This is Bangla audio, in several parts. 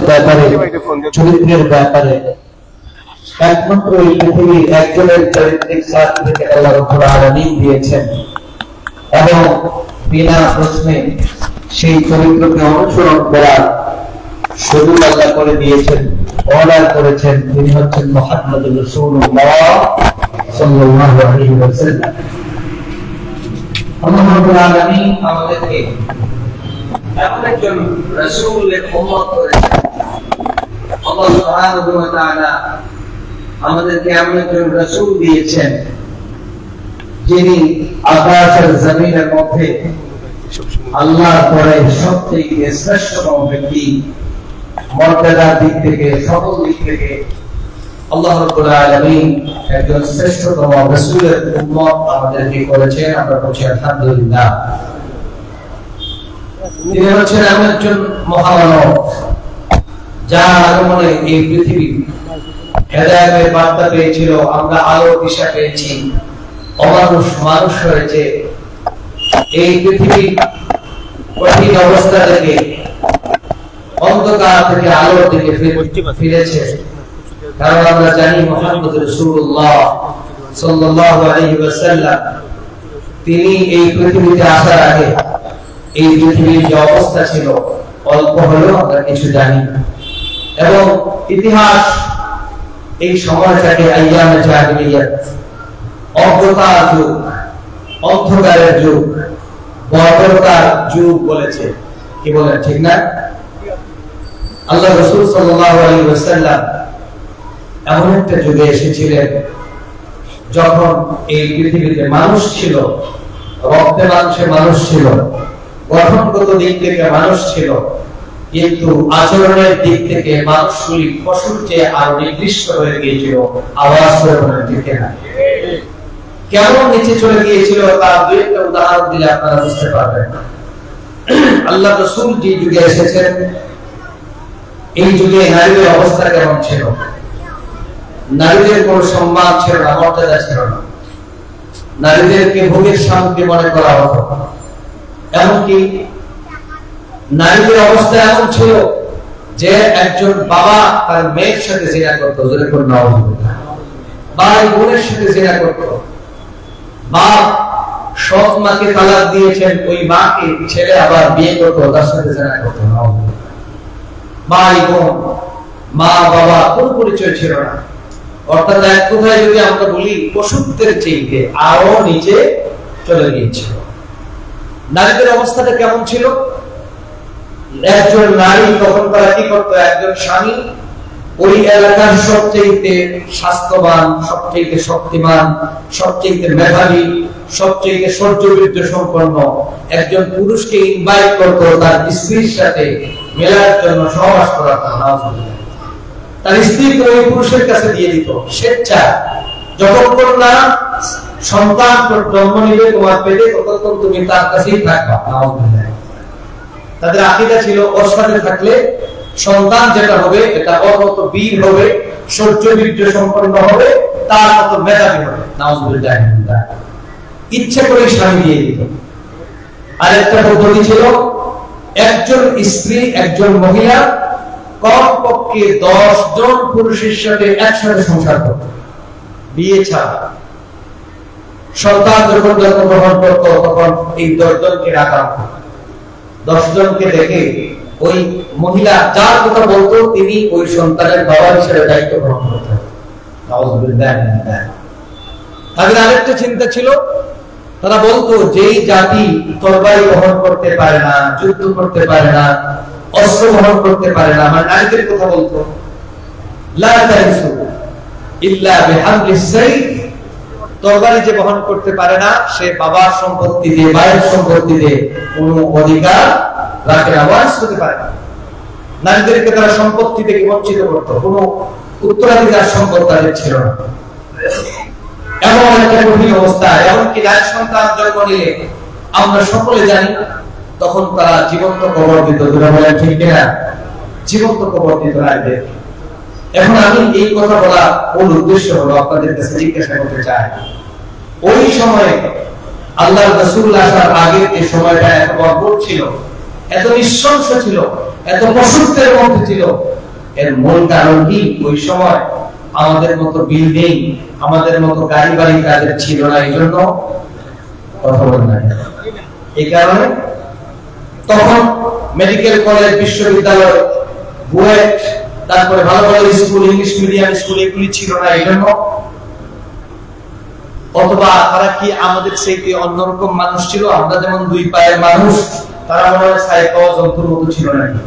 ব্যাপারে চরিত্রের ব্যাপারে একমাত্র এই পৃথিবীর একজনের চারিত্রিক সার্টিফিকেট আল্লাহ রাব্বুল আলামিন দিয়েছেন এবং বিনা প্রশ্নে সেই চরিত্রকে অনুসরণ করার সুযোগ আল্লাহ করে দিয়েছেন, অর্ডার করেছেন। তিনি হচ্ছেন মুহাম্মদুর রাসূলুল্লাহ সাল্লাল্লাহু আলাইহি ওয়াসাল্লাম। আল্লাহ রাব্বুল আলামিন আমাদেরকে এমন একজন রাসূলের উম্মত করেছেন। আল্লাহ সুবহানাহু ওয়া তাআলা আমাদেরকে এমন একজন রাসূল দিয়েছেন যিনি আকাশ আর জমিনের মধ্যে আল্লাহর পরে সবচেয়ে শ্রেষ্ঠতম ব্যক্তি, মর্যাদার দিক থেকে সকল দিক থেকে আল্লাহ রাব্বুল আলামিন একজন শ্রেষ্ঠতম রাসূলের উম্মত আমাদেরকে করেছেন। আমরা বলছি আলহামদুলিল্লাহ। তিনি হচ্ছেন এমন একজন মহামানব যার আগমনে এই পৃথিবী হেদায়েতের বার্তা পেয়েছিল, আমরা আলো দিশা পেয়েছি, অমানুষ মানুষ হয়েছে। এই পৃথিবী কঠিন অবস্থা থেকে অন্ধকার থেকে আলোর দিকে ফিরেছে, কারণ আমরা জানি মুহাম্মদ রাসূলুল্লাহ সাল্লাল্লাহু আলাইহি ওয়াসাল্লাম তিনি এই পৃথিবীতে আসার আগে এই পৃথিবীর যে অবস্থা ছিল অল্প হলেও আমরা কিছু জানি, এবং ইতিহাস এই সময়টাকে আইয়ামে জাহিলিয়াত, অজ্ঞতার যুগ, অন্ধকারের যুগ, বর্বরতার যুগ বলেছে। কি বলে, ঠিক না? আল্লাহ রাসূল সাল্লাল্লাহু আলাইহি ওয়াসাল্লাম এমন একটা যুগে এসেছিলেন যখন এই পৃথিবীতে মানুষ ছিল, রক্তে মাংসে মানুষ ছিল, গঠনগত দিক থেকে মানুষ ছিল, কিন্তু আচরণের দিক থেকে মানুষগুলি পশুর চেয়ে আরো নিকৃষ্ট হয়ে গিয়েছিল। আওয়াজ করে বলেন ঠিক না? কেমন নিচে চলে গিয়েছিল তার দুই একটা উদাহরণ দিলে আপনারা বুঝতে পারবেন। আল্লাহ রাসূল যে যুগে এসেছেন এই যুগে নারীদের অবস্থা কেমন ছিল? নারীদের কোনো সম্মান ছিল না, মর্যাদা ছিল না। নারীদেরকে ভোগের সামগ্রী মনে করা হতো। এমনকি নারীদের অবস্থা এমন ছিল যে একজন বাবা তার মেয়ের সাথে জিনা করতো, যেরকম নাউজুবিল্লাহ, ভাই বোনের সাথে জিনা করতো, বাপ সৎ মাকে তালাক দিয়েছেন, ওই মাকে ছেলে আবার বিয়ে করতো, তার সাথে জিনা করতো। ভাই বোন, মা বাবা কোন পরিচয় ছিল না। অর্থাৎ এক কথায় যদি আমরা বলি পশুত্বের চেয়ে আরো নিচে চলে গিয়েছিল। নারীদের অবস্থাটা কেমন ছিল? একজন নারী তখন তারা কি করতো? একজন স্বামী ওই এলাকার সবচেয়ে স্বাস্থ্যবান, সবচেয়ে শক্তিমান, সবচেয়ে মেধাবী, সবচেয়ে শৌর্যবীর্য সম্পন্ন একজন পুরুষকে ইনভাইট করতো তার স্ত্রীর সাথে মেলার জন্য, সহবাস করার জন্য। তার স্ত্রী ওই পুরুষের কাছে দিয়ে দিত স্বেচ্ছা। যতক্ষণ না সন্তান জন্ম নিবে তোমার পেটে, ততক্ষণ তুমি তার কাছেই থাকবা। তাদের আকীদা ছিল ওর সাথে থাকলে সন্তান যেটা হবে এটা ওর মতো বীর হবে, শৌর্যবীর্য সম্পন্ন হবে, তার মতো মেধাবী হবে। নাউজুবিল্লাহ। ইচ্ছে করে স্বামী দিয়ে দিত। আর একটা পদ্ধতি ছিল একজন স্ত্রী, একজন মহিলা কমপক্ষে 10 জন পুরুষের সাথে একসাথে সংসার করত, বিয়ে ছাড়া। সন্তান যখন জন্মগ্রহণ করত তখন এই 10 জনকে রাখা, 10 জনকে দেখে ওই মহিলা যার কথা বলতো তিনি ওই সন্তানের বাবা হিসেবে দায়িত্ব গ্রহণ করতেন। তাদের আরেকটা চিন্তা ছিল, তারা বলতো যেই জাতি তরবারি বহন করতে পারে না, যুদ্ধ করতে পারে না, অস্ত্র বহন করতে পারে না, মানে নারীদের কথা বলতো, লা তারিসু ইল্লা বিহামলিস সাইফ, তরবারি যে বহন করতে পারে না সে বাবার সম্পত্তি দিয়ে, মায়ের সম্পত্তি দিয়ে কোনো অধিকার রাখে না, ওয়ারিস হতে পারে না। নারীদেরকে তারা সম্পত্তি থেকে বঞ্চিত করতো, কোনো উত্তরাধিকার সম্পদ তাদের ছিল না। এমন একটা কঠিন অবস্থা। এমনকি নারী সন্তান জন্ম নিলে আমরা সকলে জানি তখন তারা জীবন্ত কবর দিত। বলেন ঠিক কিনা? জীবন্ত কবর দিত নারীদের। এখন আমি এই কথা বলা মূল উদ্দেশ্য হলো আপনাদের কাছে জিজ্ঞাসা করতে চাই, ওই সময়ে আল্লাহর রাসূল আসার আগের যে সময়টা এত বর্বর ছিল, এত নিঃশংস ছিল, এত পশুত্বের মধ্যে ছিল। এর মূল কারণ কি? ওই সময় আমাদের মতো বিল্ডিং, আমাদের মতো গাড়ি বাড়ি তাদের ছিল না। এই জন্য কথা বলেন না, এই কারণে তখন মেডিকেল কলেজ, বিশ্ববিদ্যালয়, বুয়েট, তারপরে ভালো ভালো স্কুল, ইংলিশ মিডিয়াম স্কুল এগুলি ছিল না। এই জন্য অথবা তারা কি আমাদের সেই অন্যরকম মানুষ ছিল? আমরা যেমন দুই পায়ের মানুষ, তারা মনে হয় সাইকেল যন্ত্রের মতো ছিল নাকি?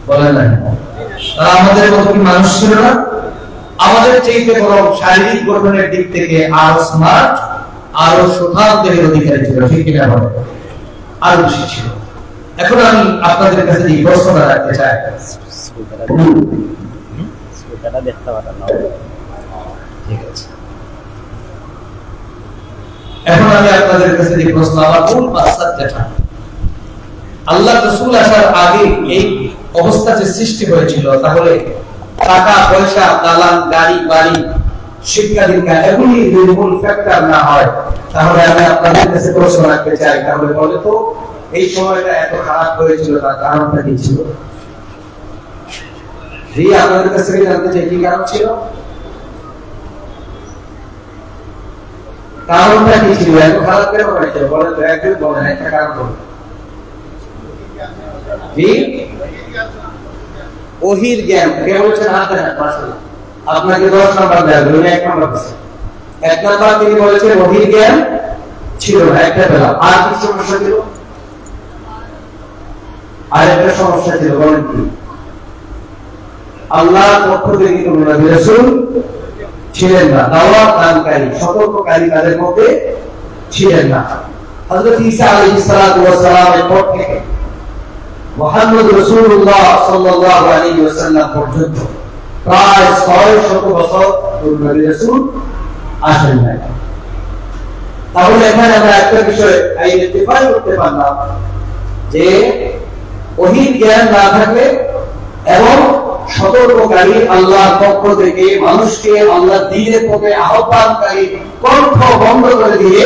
বলেন না, তারা আমাদের মতো কি মানুষ ছিল না? আমাদের চাইতে বরং শারীরিক গঠনের দিক থেকে আরো স্মার্ট, আরো সুঠাম দেহের অধিকারী ছিল, ঠিক কিনা বলেন? আরো বেশি ছিল। এখন আমি আপনাদের কাছে এই প্রশ্নটা রাখতে চাই, ঠিক আছে? এখন আমি আপনাদের কাছে যে প্রশ্ন, আমার মূল মাকসাদ যেটা, আল্লাহ রাসূল আসার আগে এই অবস্থা যে সৃষ্টি হয়েছিল, তাহলে টাকা পয়সা, দালান, গাড়ি বাড়ি, শিক্ষা দীক্ষা এগুলি যদি মূল ফ্যাক্টর না হয়, তাহলে আমি আপনাদের কাছে প্রশ্ন রাখতে চাই, তাহলে বলে তো এই সময়টা এত খারাপ হয়েছিল, তার কারণটা কি ছিল? জি, আপনাদের কাছে জানতে চাই কি কারণ ছিল? কারণটা কি ছিল? এত খারাপ কেন হয়েছিল? বলেন তো, একজন বলেন একটা কারণ বলুন। জি, ওহির জ্ঞান কে বলছেন? হাত দেন। আপনাকে 10 নাম্বার দেওয়া হলো, 1 নাম্বার দিচ্ছি। 1 নাম্বার তিনি বলেছেন ওহির জ্ঞান ছিল না, একটা পেলাম। আর কি সমস্যা ছিল? আর একটা সমস্যা ছিল, বলেন কি? আল্লাহর পক্ষ থেকে কোন নবী রাসূল ছিলেন না, দাওয়াত দানকারী, সতর্ককারী তাদের মধ্যে ছিলেন না। হযরত ঈসা আলাইহিস সালাতু ওয়াস সালামের পর থেকে মুহাম্মদ রাসূলুল্লাহ সাল্লাল্লাহু আলাইহি ওয়াসাল্লাম পর্যন্ত প্রায় 600 বছর কোন নবী রাসূল আসেন নাই। তাহলে এখানে আমরা একটা বিষয় আইডেন্টিফাই করতে পারলাম যে ওহীর জ্ঞান না থাকলে এবং সতর্ককারী আল্লাহর পক্ষ থেকে মানুষকে আল্লাহর দ্বীনের পথে আহ্বানকারী কণ্ঠ বন্ধ করে দিয়ে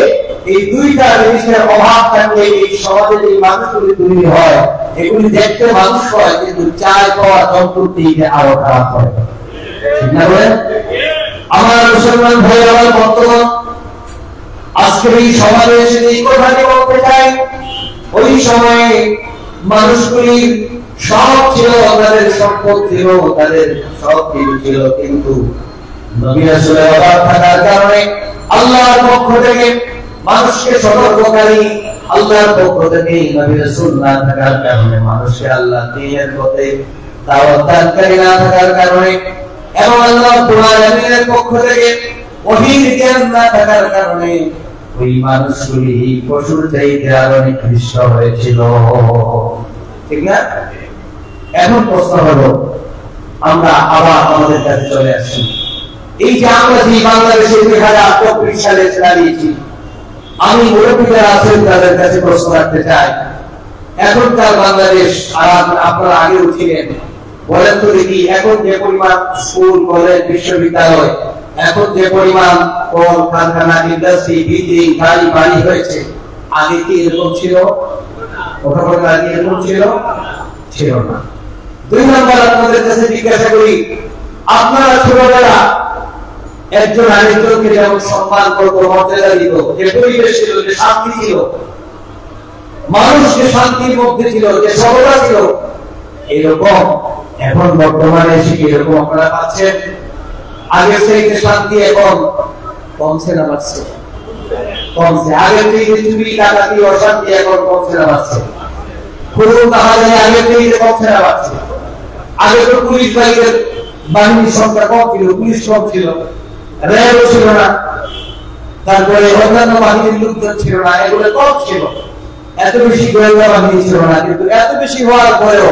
এই দুইটা জিনিসের অভাব থাকলে এই সমাজে যে মানুষগুলি তৈরি হয়, এগুলি দেখতে মানুষ হয়, কিন্তু চায় পাওয়ার যন্ত্রটি আরো খারাপ হয়, ঠিক না? বলেন আমার মুসলমান ভাই, আমার বর্তমান আজকের এই সমাজে এসে এই কথাটি বলতে চাই, ওই সময়ে মানুষগুলির সব ছিল, তাদের সম্পদ ছিল, তাদের সব কিছু ছিল, কিন্তু নবী রাসূলের অভাব থাকার কারণে আল্লাহর পক্ষ থেকে মানুষকে সতর্ককারী, আল্লাহর পক্ষ থেকে নবী রাসূল না থাকার কারণে মানুষকে আল্লাহ দ্বীনের পথে দাওয়াত দানকারী না থাকার কারণে, এবং আল্লাহ রাব্বুল আলামিনের পক্ষ থেকে ওহীর জ্ঞান না থাকার কারণে ওই মানুষগুলি পশুর চাইতে আরো নিকৃষ্ট হয়েছিল, ঠিক না? এখন প্রশ্ন হলো, আমরা আবার আমাদের কাছে চলে আসছি। এই যে আমরা যে বাংলাদেশে 2024 সালে দাঁড়িয়েছি, আমি মুরব্বীরা আছেন তাদের কাছে প্রশ্ন রাখতে চাই, এখনকার বাংলাদেশ আর আপনারা আগে উঠিলেন, বলেন তো দেখি, এখন যে পরিমাণ স্কুল, কলেজ, বিশ্ববিদ্যালয়, এখন যে পরিমাণ কল কারখানা, ইন্ডাস্ট্রি, বিল্ডিং, গাড়ি বাড়ি হয়েছে, আগে কি এরকম ছিল? কথা বলতে আগে এরকম ছিল? ছিল না। 2 নম্বর আপনাদের কাছে জিজ্ঞাসা করি, আপনারা ছোটবেলা একজন আরেকজনকে যেমন সম্মান করত, মর্যাদা দিত, যে পরিবেশ ছিল, যে শান্তি ছিল, মানুষ যে শান্তির মধ্যে ছিল, যে সততা ছিল, এরকম এখন বর্তমানে এসে এরকম আপনারা পাচ্ছেন? আগে থেকে শান্তি এখন কমছে না বাড়ছে? কমছে। আগে থেকে চুরি ডাকাতি অশান্তি এখন কমছে না বাড়ছে? খুব তাহলে আগে থেকে কমছে না বাড়ছে? আগে তো পুলিশ বাহিনীর সংখ্যা কম ছিল, পুলিশ কম ছিল, র্যাবও ছিল না, তারপরে অন্যান্য বাহিনীর লোকজন ছিল না, এগুলো কম ছিল, এত বেশি গোয়েন্দা বাহিনী ছিল না। কিন্তু এত বেশি হওয়ার পরেও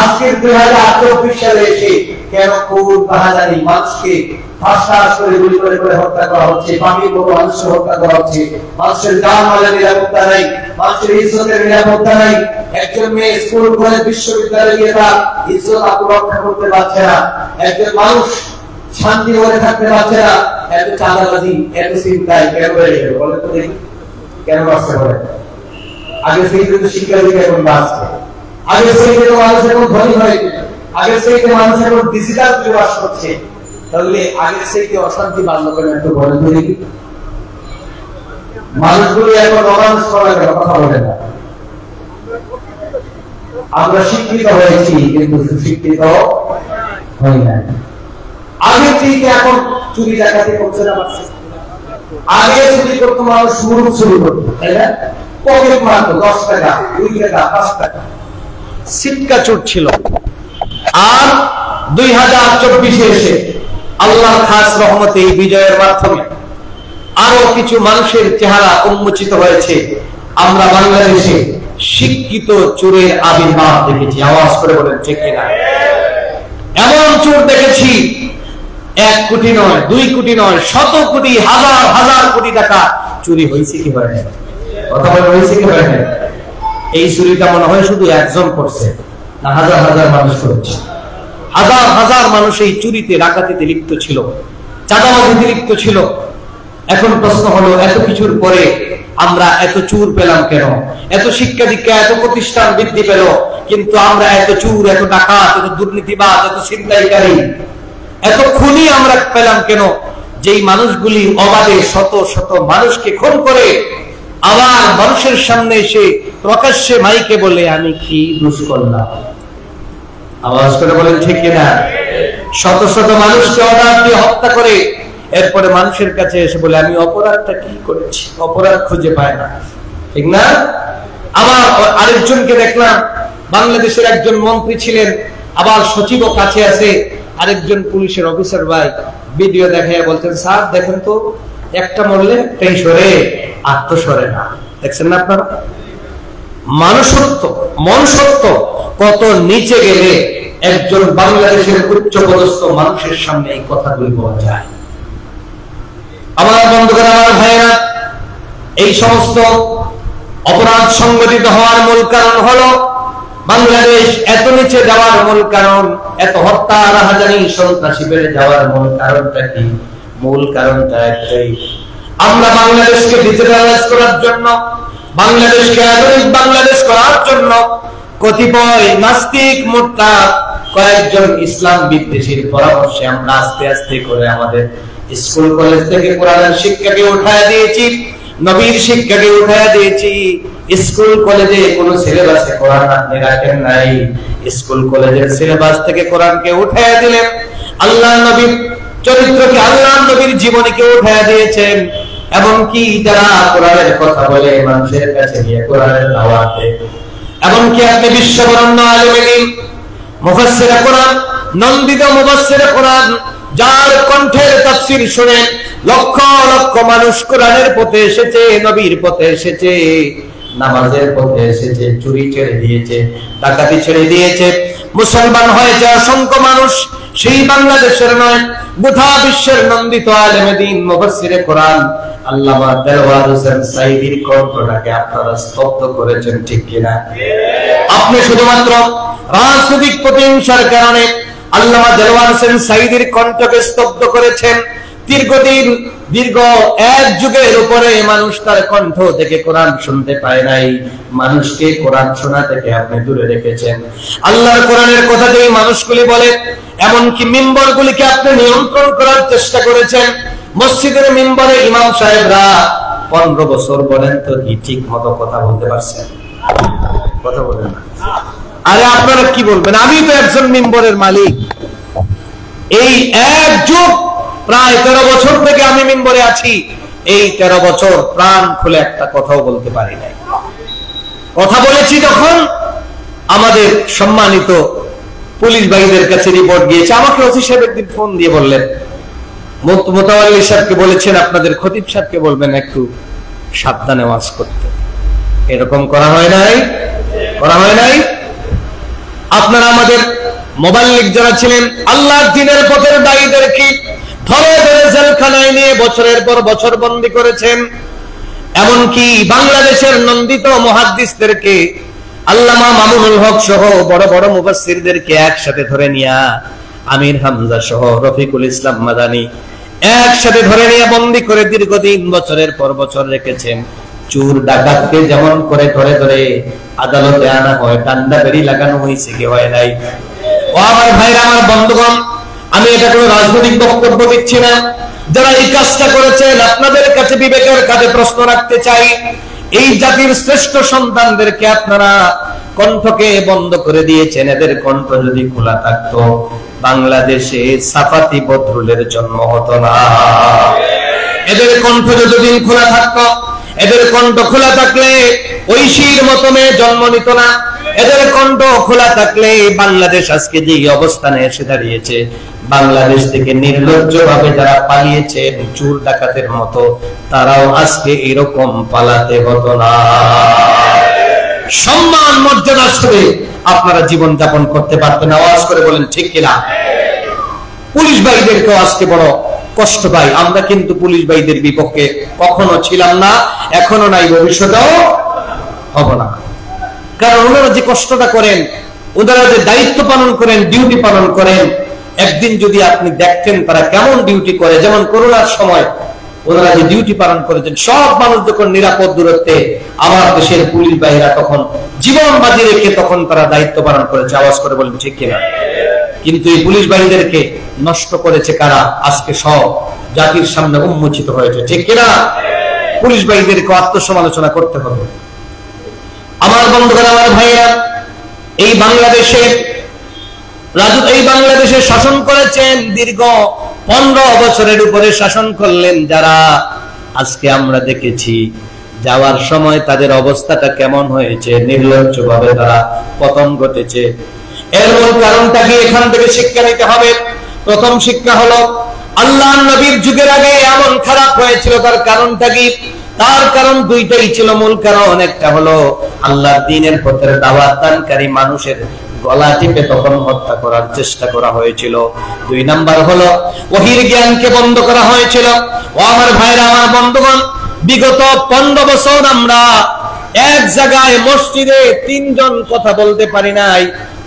আজকের 2024 সালে এসে কেন খুব বাহাজারি, মানুষকে ফাঁস করে গুলি করে করে হত্যা করা হচ্ছে, পাখির মতো মানুষকে হত্যা করা হচ্ছে, মানুষের জানমালের নিরাপত্তা নাই, মানুষের ইজ্জতের নিরাপত্তা নাই। একজন মেয়ে স্কুল কলেজ বিশ্ববিদ্যালয়ে গিয়ে তার ইজ্জত রক্ষা করতে পারছে না, একজন মানুষ শান্তি মনে থাকতে পারছে না। এত চাঁদাবাজি, এত চিন্তায় কেন বেড়ে গেল? বলেন তো দেখি, কেন বাড়ছে? বলেন আগে সেই কিন্তু শিক্ষা দীক্ষা এখন বাড়ছে, আগে সেই কিন্তু মানুষ এখন ধনী হয়, আগে সেই মানুষ এখন ডিজিটাল যুগে বাস করছে, তাহলে আগে সেই অশান্তি বাড়লো কেন একটু বলেন তো দেখি। মানুষগুলো এখন অমানুষ করার কথা বলে না। আমরা শিক্ষিত হয়েছি কিন্তু সুশিক্ষিত হই না। আগে ঠিক এখন চুরি ডাকাতি করছে না, আগে চুরি করতো মানুষ মুরুখ চুরি করতো, তাই না? পকেট মারতো 10 টাকা 2 টাকা 5 টাকা, সিটকা চোর ছিল। আর 2024 এসে আল্লাহর খাস রহমতে এই বিজয়ের মাধ্যমে আরো কিছু মানুষের চেহারা উন্মোচিত হয়েছে। আমরা বাংলাদেশে শিক্ষিত চোরের আবির্ভাব দেখেছি। আওয়াজ করে বলেন ঠিক কিনা? এমন চোর দেখেছি 1 কোটি নয়, 2 কোটি নয়, শত কোটি, হাজার হাজার কোটি টাকা চুরি হয়েছে কি হয় না? কথা বলে হয়েছে কি হয় না? এই চুরিটা মনে হয় শুধু একজন করছে না, হাজার হাজার মানুষ করেছে। হাজার হাজার মানুষ এই চুরিতে ডাকাতিতে লিপ্ত ছিল, চাঁদাবাজিতে লিপ্ত ছিল। এখন প্রশ্ন হলো, এত কিছুর পরে আমরা এত চুর পেলাম কেন? এত শিক্ষা দীক্ষা, এত প্রতিষ্ঠান বৃদ্ধি পেল, কিন্তু আমরা এত চুর, এত ডাকাত, এত দুর্নীতিবাদ, এত ছিনতাইকারী, এত খুনি আমরা পেলাম কেন? যেই মানুষগুলি অবাধে শত শত মানুষকে খুন করে আবার মানুষের সামনে এসে প্রকাশ্যে মাইকে বলে আমি কি দোষ করলাম। আওয়াজ করে বলেন ঠিক কিনা? শত শত মানুষকে অর্ডার দিয়ে হত্যা করে এরপরে মানুষের কাছে এসে বলে আমি অপরাধটা কি করেছি, অপরাধ খুঁজে পায় না, ঠিক না? আবার আরেকজনকে দেখলাম, বাংলাদেশের একজন মন্ত্রী ছিলেন, আবার সচিবও কাছে আছে, আরেকজন পুলিশের অফিসার ভাই ভিডিও দেখায় বলতেন স্যার দেখেন তো, একটা মরলে একটাই সরে, আর তো সরে না। দেখছেন না আপনারা? মানুষত্ব, মনুষ্যত্ব কত নিচে গেলে একজন বাংলাদেশের উচ্চপদস্থ মানুষের সামনে এই কথাগুলি বলা যায়। আমার বন্ধুগণ, আমার ভাইয়েরা, এই সমস্ত অপরাধ সংগঠিত হওয়ার মূল কারণ হলো বাংলাদেশ এত নিচে যাওয়ার মূল কারণ, এত হত্যা, রাহাজানি, সন্ত্রাসী বেড়ে যাওয়ার মূল কারণটা কি? মূল কারণটা একটাই, আমরা বাংলাদেশকে ডিজিটালাইজ করার জন্য, বাংলাদেশকে আধুনিক বাংলাদেশ করার জন্য কতিপয় নাস্তিক মুরতাদ কয়েকজন ইসলাম বিদ্বেষীর পরামর্শে আমরা আস্তে আস্তে করে আমাদের স্কুল কলেজ থেকে কোরআনের শিক্ষাকে উঠায় দিয়েছি, নবীর শিক্ষাকে উঠায় দিয়েছি। স্কুল কলেজে কোন সিলেবাসে কোরআন আপনি রাখেন নাই, স্কুল কলেজের সিলেবাস থেকে কোরআনকে উঠায় দিলেন, আল্লাহ নবীর চরিত্রকে, আল্লাহ নবীর জীবনীকে উঠায় দিয়েছেন। এমনকি যারা কোরআনের কথা বলে মানুষের কাছে গিয়ে কোরআনের দাওয়াত দেয়, এমনকি আপনি বিশ্ববরেণ্য আলেমে দ্বীন, মুফাসসিরে কোরআন, নন্দিত মুফাসসিরে কোরআন, যার কণ্ঠের তাফসীর শুনে লক্ষ লক্ষ মানুষ কোরআনের পথে এসেছে, নবীর পথে এসেছে, নামাজের পথে এসেছে, চুরি ছেড়ে দিয়েছে, ডাকাতি ছেড়ে দিয়েছে, মুসলমান হয়েছে অসংখ্য মানুষ। সেই বাংলাদেশের নয়, গোটা বিশ্বের নন্দিত আলেমে দ্বীন, মুফাসসিরে কোরআন আল্লামা দেলওয়ার হোসেন সাঈদীর কণ্ঠটাকে আপনারা স্তব্ধ করেছেন, ঠিক কিনা? আপনি শুধুমাত্র রাজনৈতিক প্রতিহিংসার কারণে আল্লামা দেলওয়ার হোসেন সাঈদীর কণ্ঠকে স্তব্ধ করেছেন। দীর্ঘ 1 যুগের উপরে মানুষ তার কণ্ঠ থেকে কোরআন শুনতে পায় নাই, মানুষকে কোরআন শোনা থেকে আপনি দূরে রেখেছেন। আল্লাহর কোরআনের কথা যেই মানুষগুলি বলে, এমনকি মিম্বরগুলিকে আপনি নিয়ন্ত্রণ করার চেষ্টা করেছেন। মসজিদের মিম্বরে ইমাম সাহেবরা 15 বছর বলেন তো কি ঠিক মতো কথা বলতে পারছেন? কথা বলেন না। আরে আপনারা কি বলবেন? আমি তো একজন মিম্বরের মালিক। এই 1 যুগ প্রায় 13 বছর থেকে আমি মিম্বরে আছি। এই 13 বছর প্রাণ খুলে একটা কথাও বলতে পারি নাই। কথা বলেছি যখন আমাদের সম্মানিত পুলিশ ভাইদের কাছে রিপোর্ট গিয়েছে। আমাকে ওসি সাহেব একদিন ফোন দিয়ে বললেন, মোতাওয়াল্লি সাহেবকে বলেছেন আপনাদের খতিব সাহেবকে বলবেন একটু সাবধানে ওয়াজ করতে। এরকম করা হয় নাই, করা হয় নাই। আপনারা আমাদের মোবাল্লিগ যারা ছিলেন, আল্লাহর দ্বীনের পথের দায়ীদেরকে ধরে ধরে জেলখানায় নিয়ে বছরের পর বছর বন্দী করেছেন। এমনকি বাংলাদেশের নন্দিত মুহাদ্দিসদেরকে, আল্লামা মামুনুল হক সহ বড় বড় মুফাসসিরদেরকে একসাথে ধরে নিয়ে, আমির হামজা সহ রফিকুল ইসলাম মাদানী একসাথে ধরে নিয়ে বন্দী করে দীর্ঘদিন বছরের পর বছর রেখেছেন। চোর ডাকাতকে যেমন করে ধরে ধরে আদালতে আনা হয়, ডান্ডা বেরি লাগানো হয়েছে কি হয় নাই? ও আমার ভাইরা, আমার বন্ধুগণ, আমি এটা কোনো রাজনৈতিক বক্তব্য দিচ্ছি না। যারা এই কাজটা করেছেন আপনাদের কাছে বিবেকের কাছে প্রশ্ন রাখতে চাই, এই জাতির শ্রেষ্ঠ সন্তানদেরকে আপনারা কণ্ঠকে বন্ধ করে দিয়েছেন। এদের কণ্ঠ যদি খোলা থাকতো বাংলাদেশে সাফাতি বদরুলের জন্ম হতো না। এদের কণ্ঠ যদি খোলা থাকতো, এদের কণ্ঠ খোলা থাকলে ঐশীর মতো মেয়ে জন্ম নিত না। এদের কণ্ঠ খোলা থাকলে বাংলাদেশ আজকে যে অবস্থানে এসে দাঁড়িয়েছে, বাংলাদেশ থেকে নির্লজ্জ ভাবে যারা পালিয়েছে চোর ডাকাতের মতো, তারাও আজকে এরকম পালাতে হতো না। সম্মান মর্যাদার সাথে আপনারা জীবন যাপন করতে পারতেন। আওয়াজ করে বলেন ঠিক কিনা? পুলিশ ভাইদেরকেও আজকে বড় কষ্ট পাই আমরা, কিন্তু পুলিশ ভাইদের বিপক্ষে কখনো ছিলাম না, এখনো নাই, ভবিষ্যতেও হব না। কারণ ওনারা যে কষ্টটা করেন, ওনারা যে দায়িত্ব পালন করেন, ডিউটি পালন করেন, একদিন যদি আপনি দেখতেন তারা কেমন ডিউটি করে। যেমন করোনার সময় ওনারা যে ডিউটি পালন করেছেন, সব মানুষ যখন নিরাপদ দূরত্বে, আমার দেশের পুলিশ বাহিনীরা তখন জীবন বাজি রেখে তখন তারা দায়িত্ব পালন করেছে। আওয়াজ করে বলেন ঠিক কিনা? কিন্তু এই পুলিশ বাহিনীদেরকে নষ্ট করেছে কারা? আজকে সব জাতির সামনে উন্মোচিত হয়েছে, ঠিক কিনা? পুলিশ বাহিনীদেরকে আত্মসমালোচনা করতে হবে। আমার বন্ধুগণ, আমার ভাইয়েরা, এই বাংলাদেশে শাসন করেছেন দীর্ঘ 15 বছরের উপরে শাসন করলেন যারা, আজকে আমরা দেখেছি যাওয়ার সময় তাদের অবস্থাটা কেমন হয়েছে, নির্লজ্জ ভাবে তারা পতন ঘটেছে। এর মূল কারণটা কি? এখান থেকে শিক্ষা নিতে হবে। প্রথম শিক্ষা হলো আল্লাহ নবীর যুগের আগে এমন খারাপ হয়েছিল, তার কারণটা কি? তার কারণ দুইটাই ছিল। মূল কারণ একটা হলো আল্লাহর দ্বীনের পথের দাওয়াত দানকারী মানুষের গলা টিপে তখন হত্যা করার চেষ্টা করা হয়েছিল। 2 নাম্বার হলো ওহীর জ্ঞানকে বন্ধ করা হয়েছিল। ও আমার ভাইরা, আমার বন্ধুগণ, বিগত 15 বছর আমরা এক জায়গায় মসজিদে 3 জন কথা বলতে পারি নাই।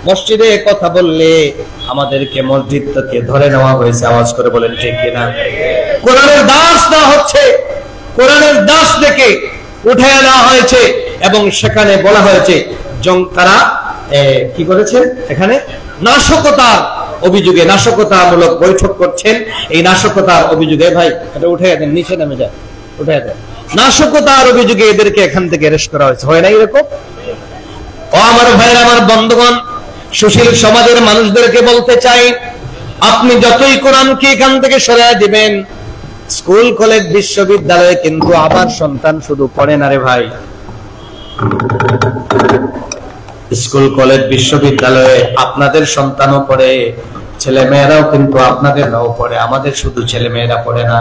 মসজিদে কথা বললে আমাদেরকে মসজিদ থেকে ধরে নেওয়া হয়েছে। আওয়াজ করে বলেন ঠিক কিনা? কোরআনের দাস না হচ্ছে, কোরআনের দাস থেকে উঠে আনা হয়েছে এবং সেখানে বলা হয়েছে তারা কি করেছে? এখানে নাশকতার অভিযোগে নাশকতামূলক বৈঠক করছেন। এই নাশকতার অভিযোগে, ভাই এটা উঠে দেন, নিচে নামে যায়, উঠে দেন। নাশকতার অভিযোগে এদেরকে এখান থেকে অ্যারেস্ট করা হয়েছে। হয় না এরকম? ও আমার ভাইরা, আমার বন্ধুগণ, সুশীল সমাজের মানুষদেরকে বলতে চাই, আপনি যতই কোরআনকে এখান থেকে সরিয়ে দিবেন, স্কুল কলেজ বিশ্ববিদ্যালয়ে কিন্তু আমার সন্তান শুধু পড়ে না রে ভাই। স্কুল কলেজ বিশ্ববিদ্যালয়ে আপনাদের সন্তানও পড়ে, ছেলে মেয়েরাও কিন্তু আপনাদেরও পড়ে, আমাদের শুধু ছেলে মেয়েরা পড়ে না।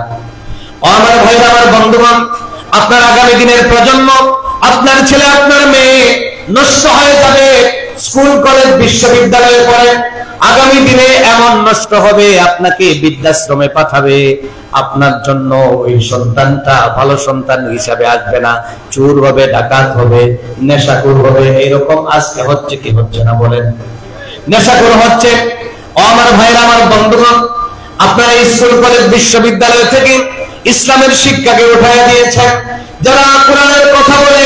আমার ভাইরা, আমার বন্ধুগণ, আপনার আগামী দিনের প্রজন্ম, আপনার ছেলে আপনার মেয়ে নষ্ট হয়ে যাবে স্কুল কলেজ বিশ্ববিদ্যালয়ে পড়ে। আগামী দিনে এমন নষ্ট হবে, আপনাকে বৃদ্ধাশ্রমে পাঠাবে। আপনার জন্য ওই সন্তানটা ভালো সন্তান হিসাবে আসবে না, চোর হবে, ডাকাত হবে, নেশাখোর হবে। এরকম আজকে হচ্ছে কি হচ্ছে না বলেন? নেশাখোর হচ্ছে। আমার ভাইরা, আমার বন্ধুগণ, আপনারা স্কুল কলেজ বিশ্ববিদ্যালয় থেকে ইসলামের শিক্ষাকে উঠায় দিয়েছেন। যারা কোরআনের কথা বলে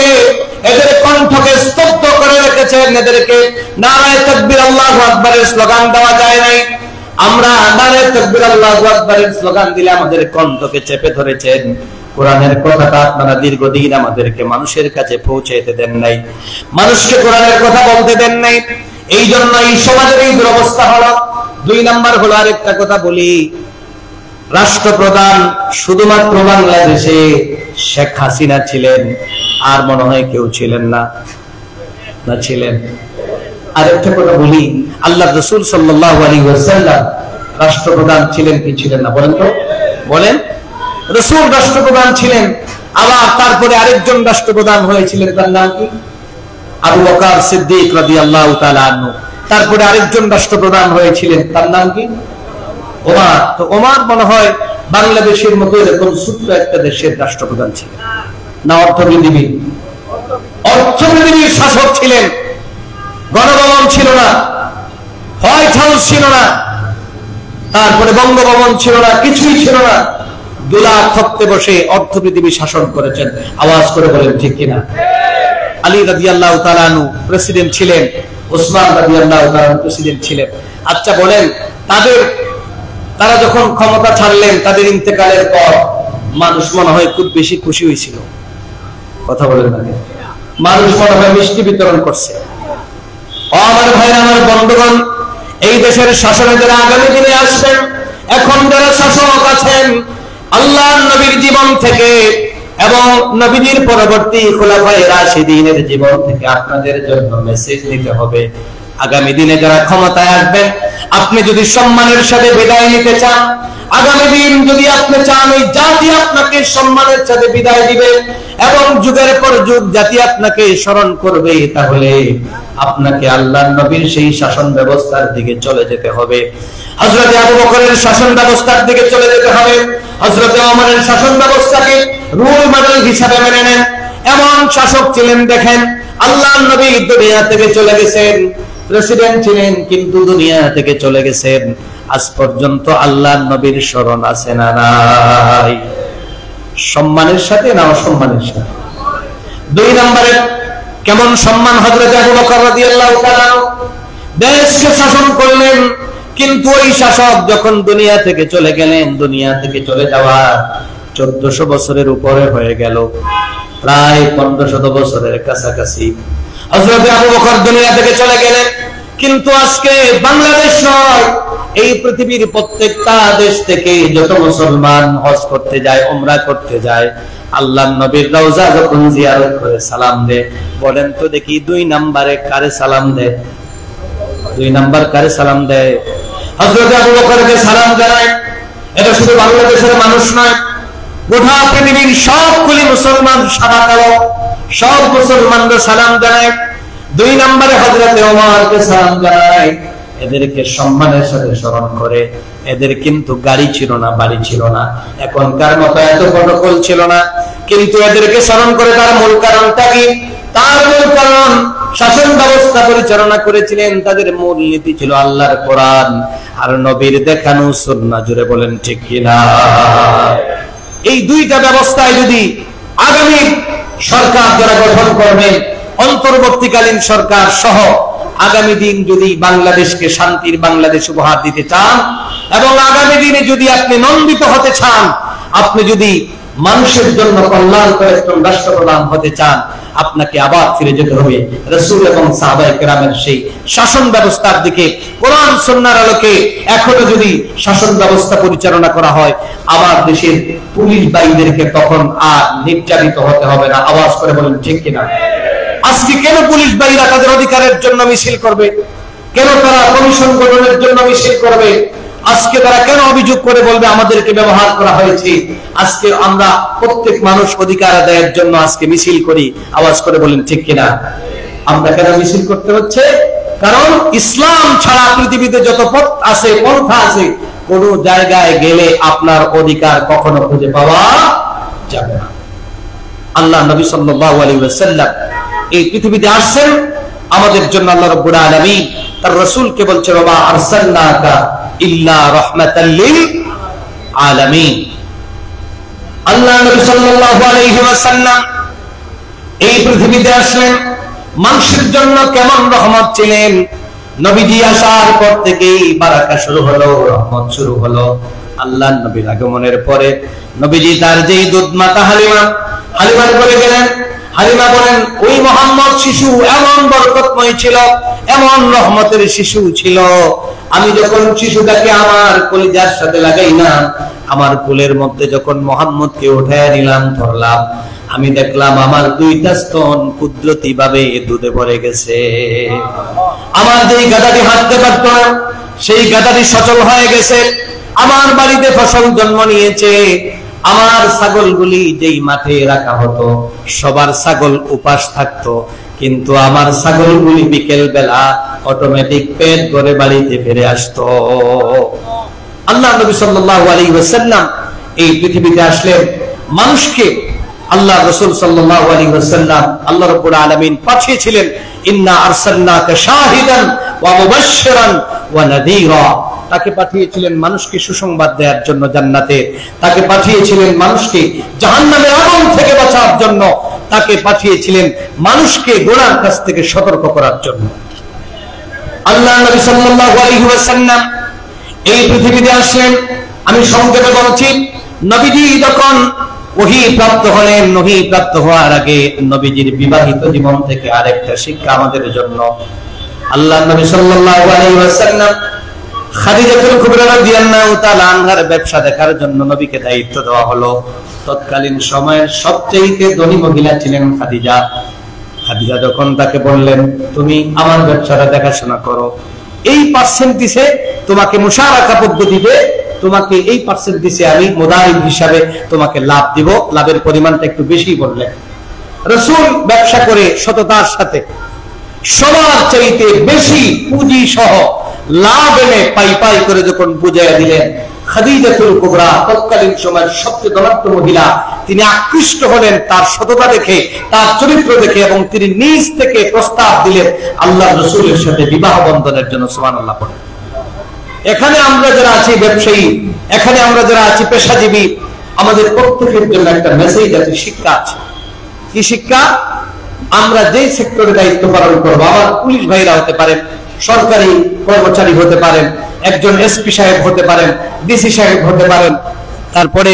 এদের কণ্ঠকে স্তব্ধ করে রেখেছেন, এদেরকে নারায়ে তাকবীর আল্লাহু আকবারের স্লোগান দেওয়া যায় নাই। আমরা নারায়ে তাকবীর আল্লাহু আকবারের স্লোগান দিলে আমাদের কণ্ঠকে চেপে ধরেছেন। কোরআনের কথাটা আপনারা দীর্ঘদিন আমাদেরকে মানুষের কাছে পৌঁছাইতে দেন নাই, মানুষকে কোরআনের কথা বলতে দেন নাই। এই জন্য এই সমাজের এই দুরবস্থা হলো। 2 নাম্বার হলো, আরেকটা কথা বলি, রাষ্ট্রপ্রধান শুধুমাত্র বাংলাদেশে শেখ হাসিনা ছিলেন, আর মনে হয় কেউ ছিলেন না, না ছিলেন? আরেকটা কথা বলি, আল্লাহর রাসূল সাল্লাল্লাহু আলাইহি ওয়াসাল্লাম রাষ্ট্রপ্রধান ছিলেন কি ছিলেন না? বলেন তো, বলেন। রাসূল রাষ্ট্রপ্রধান ছিলেন, আবার তারপরে আরেকজন রাষ্ট্রপ্রধান হয়েছিলেন, তার নাম কি? আবু বকর সিদ্দিক রাদিয়াল্লাহু তাআলা আনহু। তারপরে আরেকজন রাষ্ট্রপ্রধান হয়েছিলেন, তার নাম কি? ওমর। তো ওমর মনে হয় বাংলাদেশের মতো এরকম ছোট্ট একটা দেশের রাষ্ট্রপ্রধান ছিলেন না? অর্থনীতিবিদ, অর্থনীতিবিদ শাসক ছিলেন। গণভবন ছিল না, হোয়াইট হাউস ছিল না, তারপরে বঙ্গভবন ছিল না, কিছুই ছিল না। দুলা তখ্তে বসে অর্ধ পৃথিবী শাসন করেছেন। আওয়াজ করে বলেন ঠিক কিনা? আলী রাদিয়াল্লাহু তাআলা আনহু প্রেসিডেন্ট ছিলেন, ওসমান রাদিয়াল্লাহু তাআলা প্রেসিডেন্ট ছিলেন। আচ্ছা বলেন, তারা যখন ক্ষমতা ছাড়লেন, তাদের ইন্তেকালের পর মানুষ মনে হয় খুব বেশি খুশি হয়েছিল? কথা বলেন না? মানুষ মনে হয় মিষ্টি বিতরণ করছে। আমার ভাইরা, আমার বন্ধুগণ, এই দেশের শাসনে যারা আগামী দিনে আসবেন, এখন যারা শাসক আছেন, আল্লাহর নবীর জীবন থেকে এবং নবীজির পরবর্তী খুলাফায়ে রাশিদিনের জীবন থেকে আপনাদের জন্য মেসেজ নিতে হবে। আগামী দিনে যারা ক্ষমতায় আসবেন, আপনি যদি সম্মানের সাথে বিদায় নিতে চান, আগামী দিন যদি আপনি চান ওই জাতি আপনাকে সম্মানের সাথে বিদায় দিবে এবং যুগের পর যুগ জাতি আপনাকে স্মরণ করবে, তাহলে আপনাকে আল্লাহর নবীর সেই শাসন ব্যবস্থার দিকে চলে যেতে হবে। হযরত আবু বকরের শাসন ব্যবস্থার দিকে চলে যেতে হবে। হযরত ওমরের শাসন ব্যবস্থাকে রোল মডেল হিসাবে মেনে নেন। এমন শাসক ছিলেন, দেখেন আল্লাহর নবী দুনিয়া থেকে চলে গেছেন, প্রেসিডেন্ট ছিলেন কিন্তু দুনিয়া থেকে চলে গেছেন। আজ পর্যন্ত আল্লাহর নবীর স্মরণ আছে না নাই? সম্মানের সাথে না অসম্মানের সাথে? 2 নম্বরে কেমন সম্মান হযরত আবু বকর রাদিয়াল্লাহু তাআলা দেশকে শাসন করলেন, কিন্তু ওই শাসক যখন দুনিয়া থেকে চলে গেলেন, দুনিয়া থেকে চলে যাওয়া 1400 বছরের উপরে হয়ে গেল, প্রায় 1500 বছরের কাছাকাছি হযরত আবু বকর দুনিয়া থেকে চলে গেলেন। কিন্তু আজকে বাংলাদেশ নয়, এই পৃথিবীর প্রত্যেকটা দেশ থেকে যত মুসলমান হজ করতে যায়, উমরা করতে যায়, আল্লাহর নবীর রওজা যখন জিয়ারত করে সালাম দেয়, বলেন তো দেখি 2 নম্বরে কারে সালাম দেয়? 2 নম্বর কারে সালাম দেয়? হযরত আবু বকরকে সালাম জানায়। এটা শুধু বাংলাদেশের মানুষ নয়, গোটা পৃথিবীর সবগুলি মুসলমান সাদা কালো সব মুসলমানরা সালাম জানায়। 2 নম্বরে হযরত ওমরকে সালাম জানায়। এদেরকে সম্মানের সাথে স্মরণ করে। এদের কিন্তু গাড়ি ছিল না, বাড়ি ছিল না, এখনকার মতো এত প্রটোকল ছিল না, কিন্তু এদেরকে স্মরণ করে। তার মূল কারণটা কি? তার মূল কারণ, শাসন ব্যবস্থা পরিচালনা করেছিলেন, তাদের মূল নীতি ছিল আল্লাহর কোরআন আর নবীর দেখানো সুন্নাহ। জুড়ে বলেন ঠিক কিনা? এই 2টা ব্যবস্থায় যদি আগামী সরকার যারা গঠন করবেন, অন্তর্বর্তীকালীন সরকার সহ আগামী দিন যদি বাংলাদেশকে শান্তির বাংলাদেশ উপহার দিতে চান এবং আগামী দিনে যদি আপনি নন্দিত হতে চান, আপনি যদি মানুষের জন্য কল্যাণকর একজন রাষ্ট্রপ্রধান হতে চান, আপনাকে আবার ফিরে যেতে হবে রাসূল এবং সাহাবায়ে কেরামের সেই শাসন ব্যবস্থার দিকে। কোরআন সুন্নাহর আলোকে এখনো যদি শাসন ব্যবস্থা পরিচালনা করা হয়, আমার দেশের পুলিশ বাহিনীদেরকে তখন আর নির্যাতিত হতে হবে না। আওয়াজ করে বলেন ঠিক কিনা? আজকে কেন পুলিশ বাহিনীরা তাদের অধিকারের জন্য মিছিল করবে? কেন তারা কমিশন গঠনের জন্য মিছিল করবে? আজকে তারা কেন অভিযোগ করে বলবে আমাদেরকে ব্যবহার করা হয়েছে? আজকে আমরা প্রত্যেক মানুষ অধিকার আদায়ের জন্য আজকে মিছিল করি। আওয়াজ করে বলেন ঠিক কিনা? আমরা কেন মিছিল করতে হচ্ছে? কারণ ইসলাম ছাড়া পৃথিবীতে যত পথ আছে, পন্থা আছে, কোন জায়গায় গেলে আপনার অধিকার কখনো খুঁজে পাওয়া যাবে না। আল্লাহ নবী সাল্লাল্লাহু আলাইহি ওয়াসাল্লাম এই পৃথিবীতে আসছেন আমাদের জন্য। আল্লাহ রাব্বুল আলামিন তার রাসূলকে বলছেন, ওয়া আরসালনাকা ইল্লা রাহমাতাল লিল আলামিন। আল্লাহ নবী সাল্লাল্লাহু আলাইহি ওয়াসাল্লাম এই পৃথিবীতে আসলেন, মানুষের জন্য কেমন রহমত ছিলেন। নবীজি আসার পর থেকেই বারাকা শুরু হলো, রহমত শুরু হলো। আল্লাহ নবীর আগমনের পরে নবীজি তার যেই দুধ মাতা হালিমার বলে গেলেন। হালিমা বলেন, ওই মুহাম্মদ শিশু এমন বরকতময় ছিল, এমন রহমতের শিশু ছিল, আমি যখন শিশুটাকে আমার কলিজার সাথে লাগাই না, আমার কোলের মধ্যে যখন মুহাম্মদকে উঠায় নিলাম, ধরলাম, আমি দেখলাম আমার 2টা স্তন কুদরতি ভাবে দুধে ভরে গেছে। আমার যেই গাধাটি হাঁটতে পারত না, সেই গাধাটি সচল হয়ে গেছে। আমার বাড়িতে ফসল জন্ম নিয়েছে। আমার ছাগলগুলি যেই মাঠে রাখা হতো, সবার ছাগল উপাস থাকতো, কিন্তু আমার ছাগলগুলি বিকেল বেলা অটোমেটিক পেট ভরে বাড়িতে ফিরে আসতো। আল্লাহ নবী সাল্লাল্লাহু আলাইহি ওয়াসাল্লাম এই পৃথিবীতে আসলেন মানুষকে। আল্লাহ রাসূল সাল্লাল্লাহু আলাইহি ওয়াসাল্লাম আল্লাহ রাব্বুল আলামিন পাঠিয়েছিলেন, ইন্না আরসালনাকা শাহিদান ওয়া মুবাশশিরান ওয়া নাযীরা। তাকে পাঠিয়েছিলেন মানুষকে সুসংবাদ দেওয়ার জন্য জান্নাতে, তাকে পাঠিয়েছিলেন মানুষকে জাহান্নামের আগুন থেকে বাঁচার জন্য, তাকে পাঠিয়েছিলেন মানুষকে গুনার কাছ থেকে সতর্ক করার জন্য। আল্লাহ নবী সাল্লাল্লাহু আলাইহি ওয়াসাল্লাম এই পৃথিবীতে আসলেন। আমি সংক্ষেপে বলছি, নবীজি যখন ওহী প্রাপ্ত হলেন, ওহী প্রাপ্ত হওয়ার আগে নবীজির বিবাহিত জীবন থেকে আরেকটা শিক্ষা আমাদের জন্য। আল্লাহ নবী সাল্লাল্লাহু আলাইহি ওয়াসাল্লাম খাদিজাতুল কুবরা রাদিয়াল্লাহু তাআলা আনহার ব্যবসা দেখার জন্য নবীকে দায়িত্ব দেওয়া হলো। তৎকালীন সময়ের সবচেয়ে ধনী মহিলা ছিলেন খাদিজা। খাদিজা যখন তাকে বললেন, তুমি আমার ব্যবসাটা দেখাশোনা করো, এই পার্সেন্টেজে তোমাকে মুশারাকা পদ্ধতিতে তোমাকে এই পার্সেন্টেজে আমি মুদারিব হিসাবে তোমাকে লাভ দিব, লাভের পরিমাণটা একটু বেশি বললেন। রাসূল ব্যবসা করে সততার সাথে সবার চাইতে বেশি পুঁজি সহ লাভ এনে পাই পাই করে যখন বুঝাইয়া দিলেন, খাদিজাতুল কুবরা তৎকালীন সময়ের সবচেয়ে ধনাঢ্য মহিলা, তিনি আকৃষ্ট হলেন তার সততা দেখে, তার চরিত্র দেখে, এবং তিনি নিজ থেকে প্রস্তাব দিলেন আল্লাহ রাসূলের সাথে বিবাহ বন্ধনের জন্য। সুবহানাল্লাহ পড়েন। এখানে আমরা যারা আছি ব্যবসায়ী, এখানে আমরা যারা আছি পেশাজীবী, আমাদের প্রত্যেকের জন্য একটা মেসেজ আছে, শিক্ষা আছে। কি শিক্ষা? আমরা যেই সেক্টরে দায়িত্ব পালন করবো, আমার পুলিশ ভাইরা হতে পারেন, সরকারি কর্মচারী হতে পারেন, একজন এসপি সাহেব হতে পারেন, ডিসি সাহেব হতে পারেন, তারপরে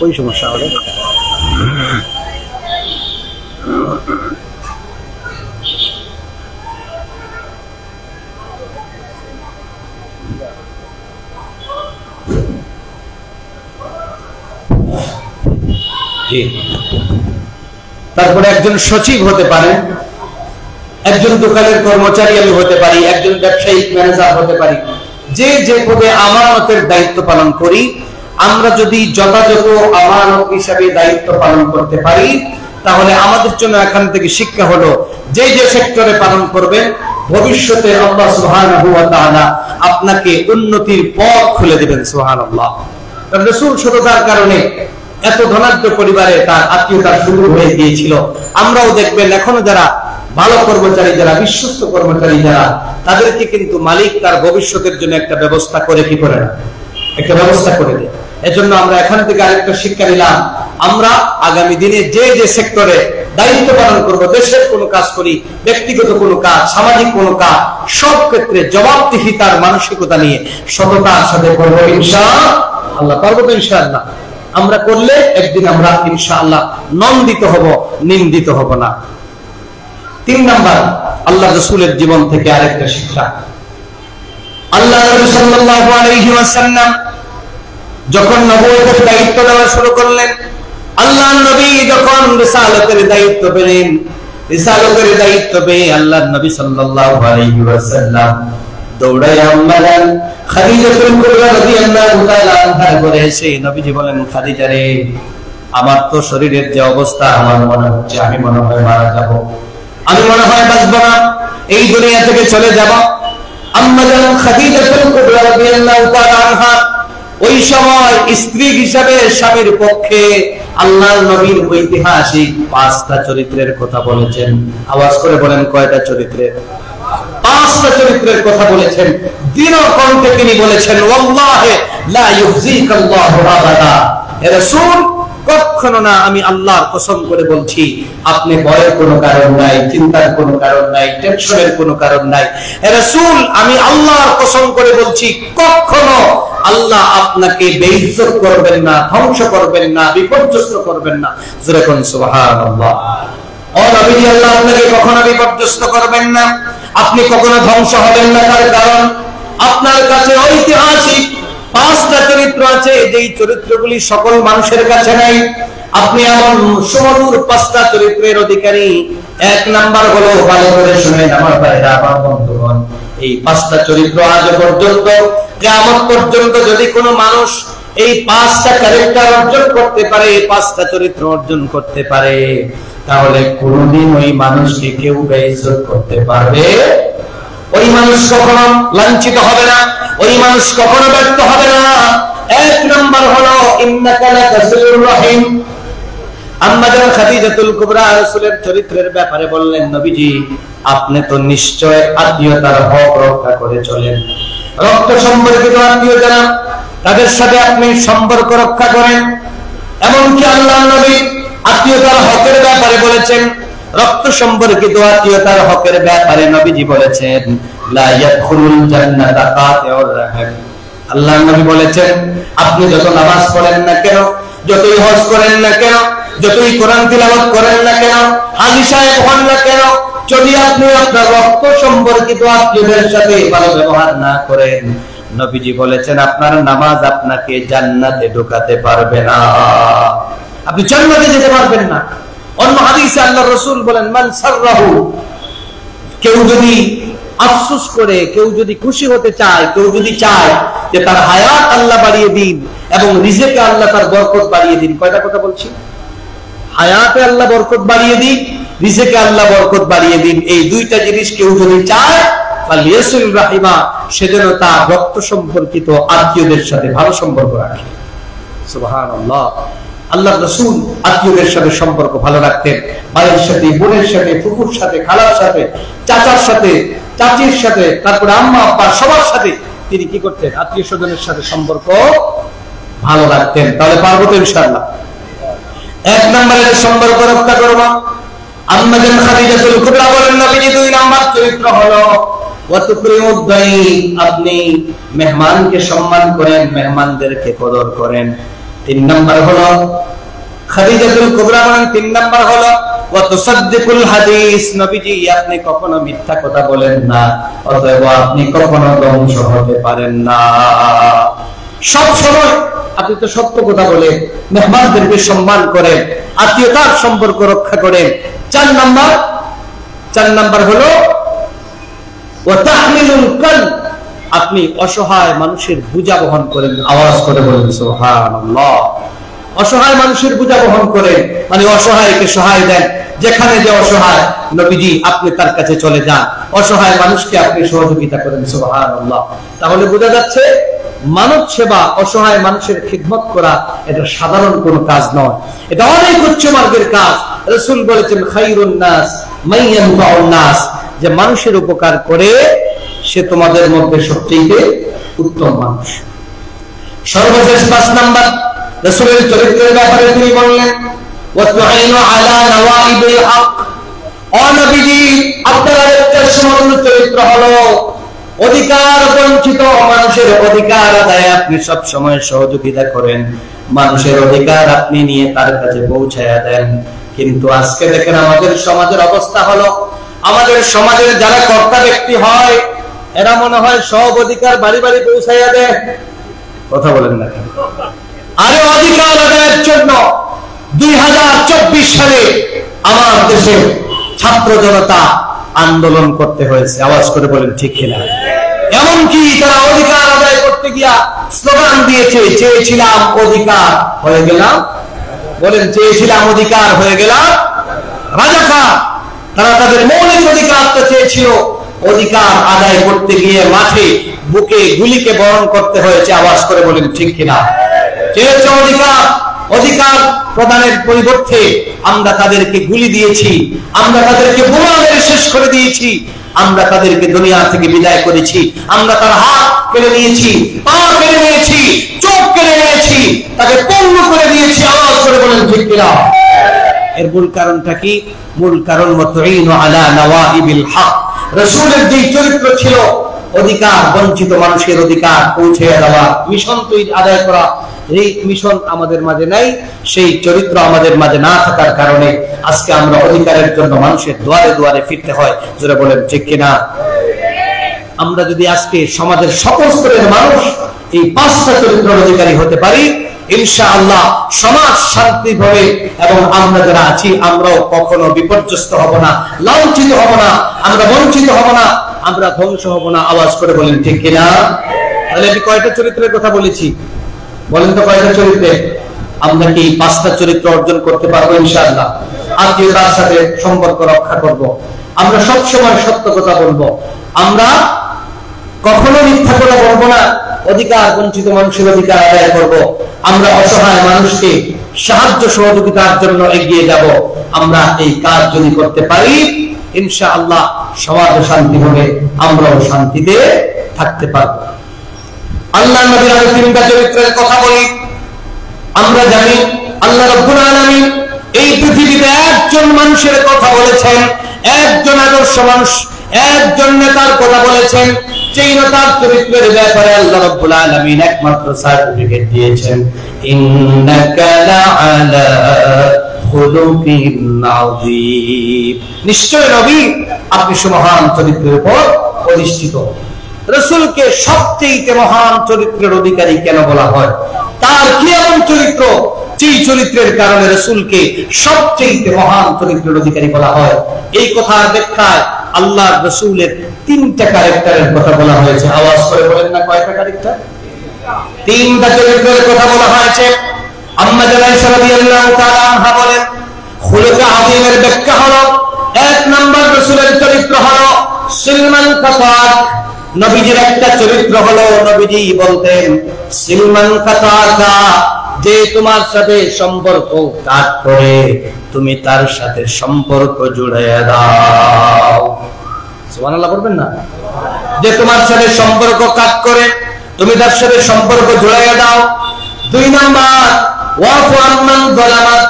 ওই সমস্যা হবে। তারপরে একজন সচিব হতে পারেন, একজন দোকানের কর্মচারী আমি হতে পারি, একজন ব্যবসায়িক ম্যানেজার হতে পারি। যে যে পদে আমানতের দায়িত্ব পালন করি, আমরা যদি যথাযথ আমানত হিসাবে দায়িত্ব পালন করতে পারি, তাহলে আমাদের জন্য এখান থেকে শিক্ষা হলো, যে যে সেক্টরে পালন করবেন, ভবিষ্যতে আল্লাহ সুবহানাহু ওয়া তাআলা আপনাকে উন্নতির পথ খুলে দিবেন। সুবহানাল্লাহ। রাসূল সততার কারণে এত ধনাঢ্য পরিবারে তার আত্মীয়তা শুরু হয়ে গিয়েছিল। আমরাও দেখবেন এখনো যারা ভালো কর্মচারী, যারা বিশ্বস্ত কর্মচারী যারা, তাদেরকে কিন্তু মালিক তার ভবিষ্যতের জন্য একটা ব্যবস্থা করে কি করে না, একটা ব্যবস্থা করে দেয়। এজন্য আমরা এখান থেকে আরেকটা শিক্ষা নিলাম, আমরা আগামী দিনে যে যে সেক্টরে দায়িত্ব পালন করব, দেশের কোনো কাজ করি, ব্যক্তিগত কোনো কাজ, সামাজিক কোনো কাজ, সব ক্ষেত্রে জবাবদিহিতার মানসিকতা নিয়ে সততার সাথে করবো ইনশাআল্লাহ। পারবো তো ইনশাআল্লাহ? আমরা করলে একদিন আমরা ইনশাআল্লাহ নন্দিত হব, নিন্দিত হব না। 3 নাম্বার, আল্লাহ রাসূলের জীবন থেকে আরেকটা শিক্ষা। আল্লাহ নবী সাল্লাল্লাহু আলাইহি ওয়াসাল্লাম যখন নবুয়তের দায়িত্ব দেওয়া শুরু করলেন, আল্লাহ নবী যখন রিসালাতের দায়িত্ব পেলেন, রিসালাতের দায়িত্ব পেয়ে আল্লাহ নবী সাল্লাল্লাহু আলাইহি ওয়াসাল্লাম দৌড়ায় আম্মাজান খাদিজাতুল কুবরা রাদিয়াল্লাহু তাআলা আনহার ঘরে এসে নবীজি বলেন, খাদিজা রে, আমার তো শরীরের যে অবস্থা, আমার মনে হচ্ছে আমি মনে হয় মারা যাব, আমি মনে হয় বাঁচব না, এই দুনিয়া থেকে চলে যাব। আম্মাজান খাদিজাতুল কুবরা রাদিয়াল্লাহু তাআলা আনহা ওই সময় স্ত্রী হিসাবে স্বামীর পক্ষে আল্লাহর নবীর ঐতিহাসিক 5টা চরিত্রের কথা বলেছেন। আওয়াজ করে বলেন, কয়টা চরিত্রের? 5টা চরিত্রের কথা বলেছেন। দৃঢ় কণ্ঠে তিনি বলেছেন, ওয়াল্লাহি লা ইউযিকাল্লাহু আবাদা। হে রাসূল, কখনো না, আমি আল্লাহর কসম করে বলছি, আপনি ভয়ের কোনো কারণ নাই, চিন্তার কোনো কারণ নাই, টেনশনের কোনো কারণ নাই। হে রাসূল, আমি আল্লাহর কসম করে বলছি, কখনো আল্লাহ আপনাকে বেইজ্জত করবেন না, ধ্বংস করবেন না, বিপর্যস্ত করবেন না। জোরে কোন সুবহানাল্লাহ। ও নবী, আল্লাহ আপনাকে কখনো বিপর্যস্ত করবেন না, আপনি কখনো ধ্বংস হবেন না। তার কারণ আপনার কাছে ঐতিহাসিক 5টা চরিত্র আছে, যেই চরিত্রগুলি সকল মানুষের কাছে নাই। আপনি এমন সুমধুর 5টা চরিত্রের অধিকারী। 1 নাম্বার হলো, ভালো করে শুনেন আমার ভাইরা, আমার বন্ধুগণ, এই 5টা চরিত্র আজ পর্যন্ত, কিয়ামত পর্যন্ত যদি কোনো মানুষ এই 5টা ক্যারেক্টার অর্জন করতে পারে, 5টা চরিত্র অর্জন করতে পারে, তাহলে কোনদিন ওই মানুষকে কেউ বেইজ্জত করতে পারবে ওই মানুষ কখনো লাঞ্ছিত হবে না, ওই মানুষ কখনো ব্যর্থ হবে না। এক নাম্বার হলো ইন্নাকা লাতাসিলুর রহিম। আম্মা জান খাদিজাতুল কুবরা রাসূলের চরিত্রের ব্যাপারে বললেন, নবীজি আপনি তো নিশ্চয় আত্মীয়তার হক রক্ষা করে চলেন। রক্ত সম্পর্কিত আত্মীয় যারা, তাদের সাথে আপনি সম্পর্ক রক্ষা করেন। এমনকি আল্লাহর নবী আত্মীয়তার হকের ব্যাপারে বলেছেন, রক্ত সম্পর্কিত আত্মীয়তার হকের ব্যাপারে নবীজি বলেছেন, লা ইয়াদখুলুল জান্নাতা কাতিউর রাহিম। আল্লাহর নবী বলেছেন, আপনি যত নামাজ পড়েন না কেন, যতই হজ করেন না কেন, যতই কোরআন তিলাওয়াত করেন না কেন, হাজী সাহেব হন না কেন, যদি আপনি আপনার রক্ত সম্পর্কিত আত্মীয়দের সাথে ভালো ব্যবহার না করেন, নবীজি বলেছেন আপনার নামাজ আপনাকে জান্নাতে ঢোকাতে পারবে না, আপনি জান্নাতে যেতে পারবেন না। অন্য হাদিসে আল্লাহর রাসূল বলেন, মান সাররাহু, কেউ যদি আফসোস করে, কেউ যদি খুশি হতে চায়, কেউ যদি চায় যে তার হায়াত আল্লাহ বাড়িয়ে দিন এবং রিজেকে আল্লাহ তার বরকত বাড়িয়ে দিন। কয়টা কথা বলছি? হায়াতে আল্লাহ বরকত বাড়িয়ে দিন, রিজেকে আল্লাহ বরকত বাড়িয়ে দিন। এই দুইটা জিনিস কেউ যদি চায়, ফালিয়াসিল রাহিমা, সেজন্য তার রক্ত সম্পর্কিত আত্মীয়দের সাথে ভালো সম্পর্ক রাখে। সুবহানাল্লাহ। আল্লাহর রাসূল আত্মীয়দের সাথে সম্পর্ক ভালো রাখতেন। ভাইয়ের সাথে, বোনের সাথে, ফুফুর সাথে, খালার সাথে, চাচার সাথে, চাচির সাথে, তারপরে আম্মা আব্বা সবার সাথে তিনি কি করতেন? আত্মীয় স্বজনের সাথে সম্পর্ক ভালো রাখতেন। তাহলে পারবো তো ইনশাআল্লাহ। এক নম্বরে সম্পর্ক রক্ষা করব। আম্মা জান খাদিজাতুল কুবরা বলেন, নবীজি দুই নাম্বার চরিত্র হলো ওয়াতুকরিমুদ দাইফ, আপনি মেহমানকে সম্মান করেন, মেহমানদেরকে কদর করেন। তিন নাম্বার হলো খাদিজাতুল কুবরা বলেন, তিন নাম্বার হলো ওয়াতুসাদ্দিকুল হাদিস, নবীজি আপনি কখনো মিথ্যা কথা বলেন না, অতএব আপনি কখনো ধ্বংস হতে পারেন না। সব সময় আপনি তো সত্য কথা বলেন, মেহমানদেরকে সম্মান করেন, আত্মীয়তার সম্পর্ক রক্ষা করেন। চার নাম্বার হলো ওয়াতাহমিলুল কাল, আপনি অসহায় মানুষের বোঝা বহন করেন। আওয়াজ করে বলেন সুবহানাল্লাহ। অসহায় মানুষের বোঝা বহন করেন মানে অসহায়কে সহায় দেন। যেখানে যে অসহায়, নবীজি আপনি তার কাছে চলে যান, অসহায় মানুষকে আপনি সহযোগিতা করেন। সুবহানাল্লাহ। তাহলে বোঝা যাচ্ছে মানব সেবা, অসহায় মানুষের খিদমত করা এটা সাধারণ কোনো কাজ নয়, এটা অনেক উচ্চ মার্গের কাজ। রাসূল বলেছেন, খায়রুন নাস মান ইয়ানফাউন নাস, যে মানুষের উপকার করে সে তোমাদের মধ্যে সবচেয়ে উত্তম মানুষ। সর্বশেষ 5 নাম্বার রাসূলের চরিত্রের ব্যাপারে তিনি বললেন, ওয়াতুইনু আলা নওয়াইবিল হক। ও নবীজি আপনার একটা সুন্দর চরিত্র হলো অধিকার বঞ্চিত মানুষের অধিকার আদায়ে আপনি সব সময় সহযোগিতা করেন, মানুষের অধিকার আপনি নিয়ে তার কাছে পৌঁছায়া দেন। কিন্তু আজকে দেখেন আমাদের সমাজের অবস্থা হলো, আমাদের সমাজের যারা কর্তা ব্যক্তি হয় এরা মনে হয় সব অধিকার বাড়ি বাড়ি পৌঁছাইয়া দেয়। কথা বলেন না কেন? আরে অধিকার আদায়ের জন্য 2024 সালে আমার দেশে ছাত্র জনতা আন্দোলন করতে হয়েছে। আওয়াজ করে বলেন ঠিক কিনা? এমনকি তারা অধিকার আদায় করতে গিয়া স্লোগান দিয়েছে, চেয়েছিলাম অধিকার, হয়ে গেলাম, বলেন চেয়েছিলাম অধিকার, হয়ে গেলাম রাজাকার। তারা তাদের মৌলিক অধিকারটা চেয়েছিল, অধিকার আদায় করতে গিয়ে মাঠে বুকে গুলিকে বরণ করতে হয়েছে। আওয়াজ করে বলেন ঠিক কিনা? চেয়েছে অধিকার, অধিকার প্রদানের পরিবর্তে আমরা তাদেরকে গুলি দিয়েছি, আমরা তাদেরকে বোমা মেরে শেষ করে দিয়েছি, আমরা তাদেরকে দুনিয়া থেকে বিদায় করেছি, আমরা তার হাত কেড়ে নিয়েছি, পা কেড়ে নিয়েছি, চোখ কেড়ে নিয়েছি, তাকে পঙ্গ করে দিয়েছি। আওয়াজ করে বলেন ঠিক কিনা? এর মূল কারণটা কি? মূল কারণ ওয়াতুইনু আলা নওয়াইবিল হক। রাসূলের যে চরিত্র ছিল অধিকার বঞ্চিত মানুষের অধিকার পৌঁছে দেওয়া, মিশন তৈরি আদায় করা, এই মিশন আমাদের মাঝে নাই। সেই চরিত্র আমাদের মাঝে না থাকার কারণে আজকে আমরা অধিকারের জন্য মানুষের দুয়ারে দুয়ারে ফিরতে হয়। জোরে বলেন ঠিক কিনা? আমরা যদি আজকে সমাজের সকল স্তরের মানুষ এই 5টা চরিত্রের অধিকারী হতে পারি, ইনশাআল্লাহ সমাজ শান্তি হবে এবং আমরা যারা আছি আমরাও কখনো বিপর্যস্ত হব না, লাঞ্ছিত হব না, আমরা বঞ্চিত হব না, আমরা ধ্বংস হব না। আওয়াজ করে বলেন ঠিক কিনা? তাহলে আমি কয়টা চরিত্রের কথা বলেছি? বলেন তো কয়টা চরিত্রে? আমরা কি 5টা চরিত্র অর্জন করতে পারবো ইনশাআল্লাহ? আত্মীয়তার সাথে সম্পর্ক রক্ষা করব, আমরা সব সময় সত্য কথা বলবো, আমরা কখনো মিথ্যা কথা বলবো না, অধিকার বঞ্চিত মানুষের অধিকার আদায় করব, আমরা অসহায় মানুষকে সাহায্য সহযোগিতার জন্য এগিয়ে যাব। আমরা এই কাজ যদি করতে পারি ইনশাআল্লাহ সমাজ শান্তি হবে, আমরাও শান্তিতে থাকতে পারব। আল্লাহ নবীর আরো তিনটা চরিত্রের কথা বলি। আমরা জানি আল্লাহ রাব্বুল আলামিন এই পৃথিবীতে একজন মানুষের কথা বলেছেন, একজন আদর্শ মানুষ, একজন নেতার কথা বলেছেন, সেই নেতার চরিত্রের ব্যাপারে আল্লাহ রাব্বুল আলামিন একমাত্র সার্টিফিকেট দিয়েছেন, ইন্নাকা লাআলা খুলুকিন আযীম। নিশ্চয় নবী আপনি সুমহান চরিত্রের উপর অধিষ্ঠিত। রাসূলকে সবচেয়ে মহান চরিত্রের অধিকারী কেন বলা হয়? তার কি এমন চরিত্র যে চরিত্রের কারণে রাসূলকে সবচেয়ে মহান চরিত্রের অধিকারী বলা হয়? এই কথার ব্যাখ্যায় আল্লাহর রাসূলের তিনটা ক্যারেক্টারের কথা বলা হয়েছে। আওয়াজ করে বলেন না, কয়টা ক্যারেক্টার? তিনটা চরিত্রের কথা বলা হয়েছে। আম্মা আয়েশা রাদিয়াল্লাহু তাআলা আনহা বলেন, খুলুকে আযীমের ব্যাখ্যা হলো, এক নাম্বার রাসূলের চরিত্র হলো সিলমান কাতাক। নবীজির একটা চরিত্র হলো, নবীজি বলতেন সিলমান কাতাকা, যে তোমার সাথে সম্পর্ক কাট করে তুমি তার সাথে সম্পর্ক জুড়াইয়া দাও। সুবহানাল্লাহ বলবেন না? যে তোমার সাথে সম্পর্ক কাট করে তুমি তার সাথে সম্পর্ক জুড়াইয়া দাও। দুই নাম্বার ওয়াফু আম্মান যালামাক,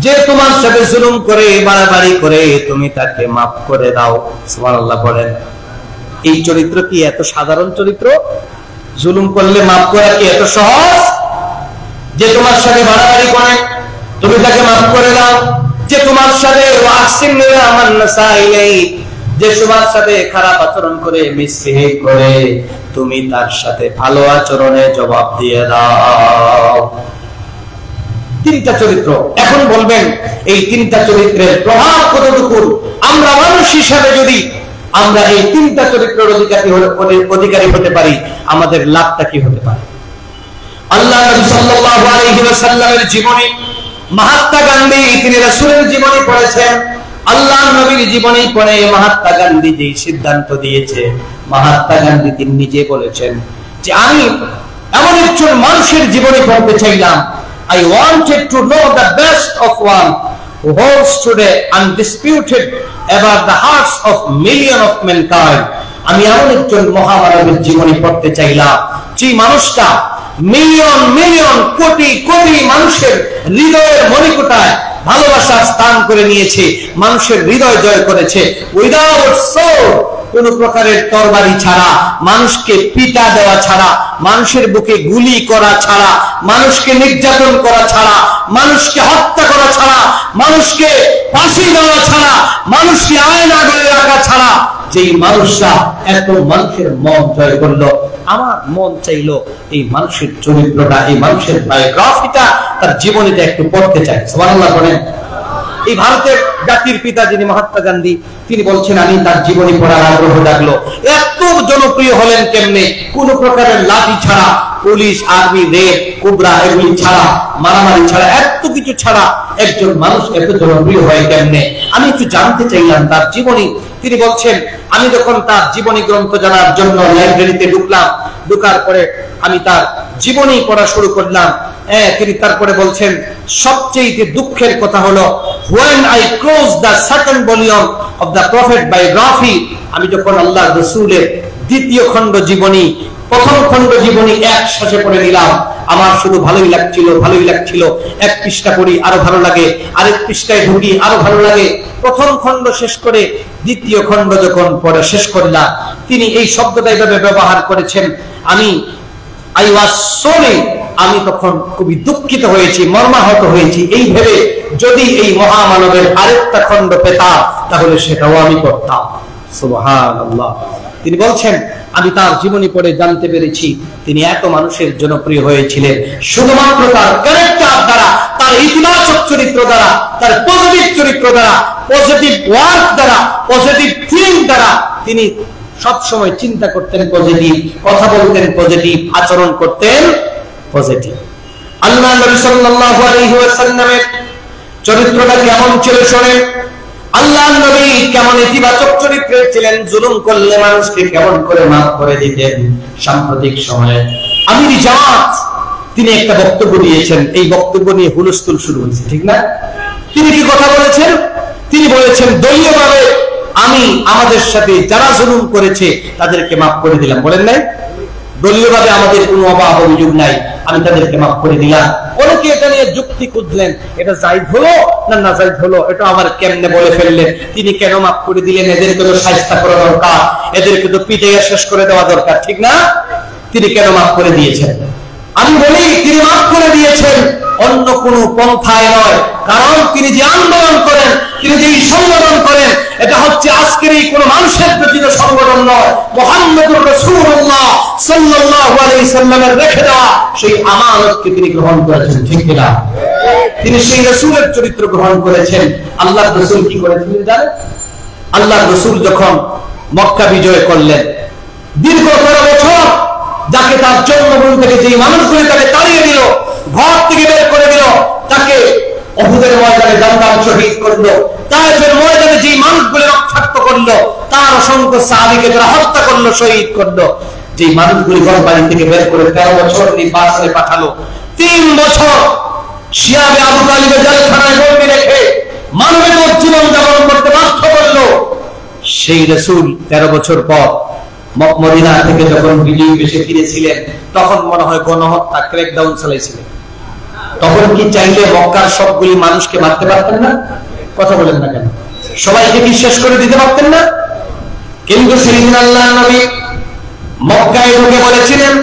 যে তোমার সাথে জুলুম করে বাড়াবাড়ি করে তুমি তাকে মাফ করে দাও। সুবহানাল্লাহ বলেন। এই চরিত্র কি এত সাধারণ চরিত্র? জুলুম করলে মাফ করা কি এত সহজ? যে তোমার সাথে বাড়াবাড়ি করে তুমি তাকে মাফ করে দাও। যে তোমার সাথে যে তোমার সাথে খারাপ আচরণ করে মিসবিহেভ করে তুমি তার সাথে ভালো আচরণে জবাব দিয়ে দাও। তিনটা চরিত্র। এখন বলবেন এই তিনটা চরিত্রের প্রভাব কতটুকু? আমরা মানুষ হিসাবে যদি আমরা এই তিনটা চরিত্রের অধিকারী হতে পারি, আমাদের লাভটা কি হতে পারে? আল্লাহ নবী সাল্লাল্লাহু আলাইহি ওয়াসাল্লামের জীবনী, মহাত্মা গান্ধী তিনি রাসূলের জীবনী পড়েছেন। আল্লাহ নবীর জীবনী পড়ে মহাত্মা গান্ধী যে সিদ্ধান্ত দিয়েছে, মহাত্মা গান্ধী তিনি নিজে বলেছেন যে আমি এমন একজন মানুষের জীবনী পড়তে চাইলাম, I wanted to know the best of one who holds today undisputed about the hearts of millions of mankind. আমি এমন একজন মহামানবের জীবনী পড়তে চাইলাম যে মানুষটা মিলিয়ন মিলিয়ন কোটি কোটি মানুষের হৃদয়ের মণিকোঠায় ভালোবাসার স্থান করে নিয়েছে, মানুষের হৃদয় জয় করেছে উইদাউট সোর্ড, কোন প্রকারের তরবারি ছাড়া, মানুষকে পিটা দেওয়া ছাড়া, মানুষের বুকে গুলি করা ছাড়া, মানুষকে নির্যাতন করা ছাড়া, মানুষকে হত্যা করা ছাড়া, মানুষকে ফাঁসি দেওয়া ছাড়া, মানুষকে আয়না করে রাখা ছাড়া যেই মানুষরা এত মানুষের মন জয় করলো, আমার মন চাইলো এই মানুষের চরিত্রটা, এই মানুষের বায়োগ্রাফিটা, তার জীবনীটা একটু পড়তে চাই। সুবহানাল্লাহ বলেন। এই ভারতের জাতির পিতা যিনি মহাত্মা গান্ধী, তিনি বলছেন আমি তার জীবনী পড়ার আগ্রহ জাগলো। এত জনপ্রিয় হলেন কেমনে? কোন প্রকারের লাঠি ছাড়া, পুলিশ আর্মি রেড কুবরা এগুলি ছাড়া, মারামারি ছাড়া, এত কিছু ছাড়া একজন মানুষ এত জনপ্রিয় হয় কেমনে? আমি একটু জানতে চাইলাম তার জীবনী। তিনি বলছেন আমি যখন তার জীবনী গ্রন্থ জানার জন্য লাইব্রেরিতে ঢুকলাম, ঢুকার পরে আমি তার জীবনী পড়া শুরু করলাম। তিনি তারপরে বলছেন সবচেয়ে দুঃখের কথা হলো when I closed the second volume of the prophet biography, আমি যখন আল্লাহর রাসূলের দ্বিতীয় খণ্ড জীবনী, প্রথম খণ্ড জীবনী একসাথে পড়ে নিলাম, আমার শুধু ভালোই লাগছিল। এক পৃষ্ঠা পড়ি আরো ভালো লাগে, আরেক পৃষ্ঠায় ঢুকি আরো ভালো লাগে। প্রথম খণ্ড শেষ করে দ্বিতীয় খণ্ড যখন পড়া শেষ করলাম, তিনি এই শব্দটা এইভাবে ব্যবহার করেছেন, I was sorry, আমি তখন খুবই দুঃখিত হয়েছি, মর্মাহত হয়েছি, এই ভেবে যদি এই মহামানবের আরেকটা খণ্ড পেতাম তাহলে সেটাও আমি করতাম। সুবহানাল্লাহ। তিনি বলছেন আমি তার জীবনী পড়ে জানতে পেরেছি তিনি এত মানুষের জনপ্রিয় হয়েছিলেন শুধুমাত্র তার ক্যারেক্টার দ্বারা, তার ইতিবাচক চরিত্র দ্বারা, তার পজিটিভ চরিত্র দ্বারা, পজিটিভ ওয়ার্ক দ্বারা, পজিটিভ ফিলিং দ্বারা। তিনি সব সময় চিন্তা করতেন পজিটিভ, কথা বলতেন পজিটিভ, আচরণ করতেন পজিটিভ। আল্লাহ নবী সাল্লাল্লাহু আলাইহি ওয়াসাল্লামের চরিত্রটা কেমন ছিল শুনেন। আল্লাহর নবী কেমন ইতিবাচক চরিত্রের ছিলেন, জুলুম করলে মানুষকে কেমন করে মাফ করে দিতেন। সাম্প্রতিক সময়ে আমির জামাত তিনি একটা বক্তব্য দিয়েছেন, এই বক্তব্য নিয়ে হুলস্থুল শুরু হয়েছে, ঠিক না? তিনি কি কথা বলেছেন? তিনি বলেছেন দলীয়ভাবে আমি আমাদের সাথে যারা জুলুম করেছে তাদেরকে মাফ করে দিলাম। বলেন নাই? দলীয়ভাবে আমাদের কোনো অভাব অভিযোগ নাই, আমি তাদেরকে মাফ করে দিলাম। অনেকে এটা নিয়ে যুক্তি খুঁজলেন, এটা জায়েজ হলো না না জায়েজ হলো, এটা আবার কেমনে বলে ফেললেন, তিনি কেন মাফ করে দিলেন, এদেরকে তো শায়েস্তা করা দরকার, এদেরকে তো পিটাইয়া শেষ করে দেওয়া দরকার, ঠিক না? তিনি কেন মাফ করে দিয়েছেন? আমি বলি তিনি মাফ করে দিয়েছেন অন্য কোন পন্থায় নয়, কারণ তিনি যে আন্দোলন করেন, তিনি যে সংগঠন করেন, এটা হচ্ছে আজকের এই কোন মানুষের প্রচিত সংগঠন নয়, মুহাম্মদুর রাসূলুল্লাহ সাল্লাল্লাহু আলাইহি সাল্লামের রেখে দেওয়া সেই আমানতকে তিনি গ্রহণ করেছেন, ঠিক কিনা? তিনি সেই রাসূলের চরিত্র গ্রহণ করেছেন। আল্লাহর রাসূল কি করেছিলেন জানেন? আল্লাহর রাসূল যখন মক্কা বিজয় করলেন, দীর্ঘ 13 বছর যাকে তার জন্মভূমি থেকে যে মানুষগুলি তাকে তাড়িয়ে দিল, ঘর থেকে বের করে দিল, তাকে উহুদের ময়দানে জান্নাত শহীদ করলো, তায়েফের ময়দানে যে মানুষগুলি রক্তাক্ত করলো, তার অসংখ্য সাহাবীকে তারা হত্যা করলো, শহীদ করলো, যে মানুষগুলি ঘর বাড়ি থেকে বের করে 13 বছর নির্বাসনে পাঠালো, 3 বছর শিয়াবে আবু তালিবের জেলখানায় বন্দী রেখে মানবেতর জীবন যাপন করতে বাধ্য করলো, সেই রাসূল 13 বছর পর মদিনা থেকে যখন বিজয়ী বেশে ফিরেছিলেন, তখন মনে হয় গণহত্যা ক্র্যাকডাউন চালাইছিলেন। তখন কি চাইলে মক্কার সবগুলি মানুষকে মারতে পারতেন না? কথা বলেন না কেন? সবাইকে কি শেষ করে দিতে পারতেন না? কিন্তু সেদিন আল্লাহর নবী মক্কায় ঢুকে বলেছিলেন,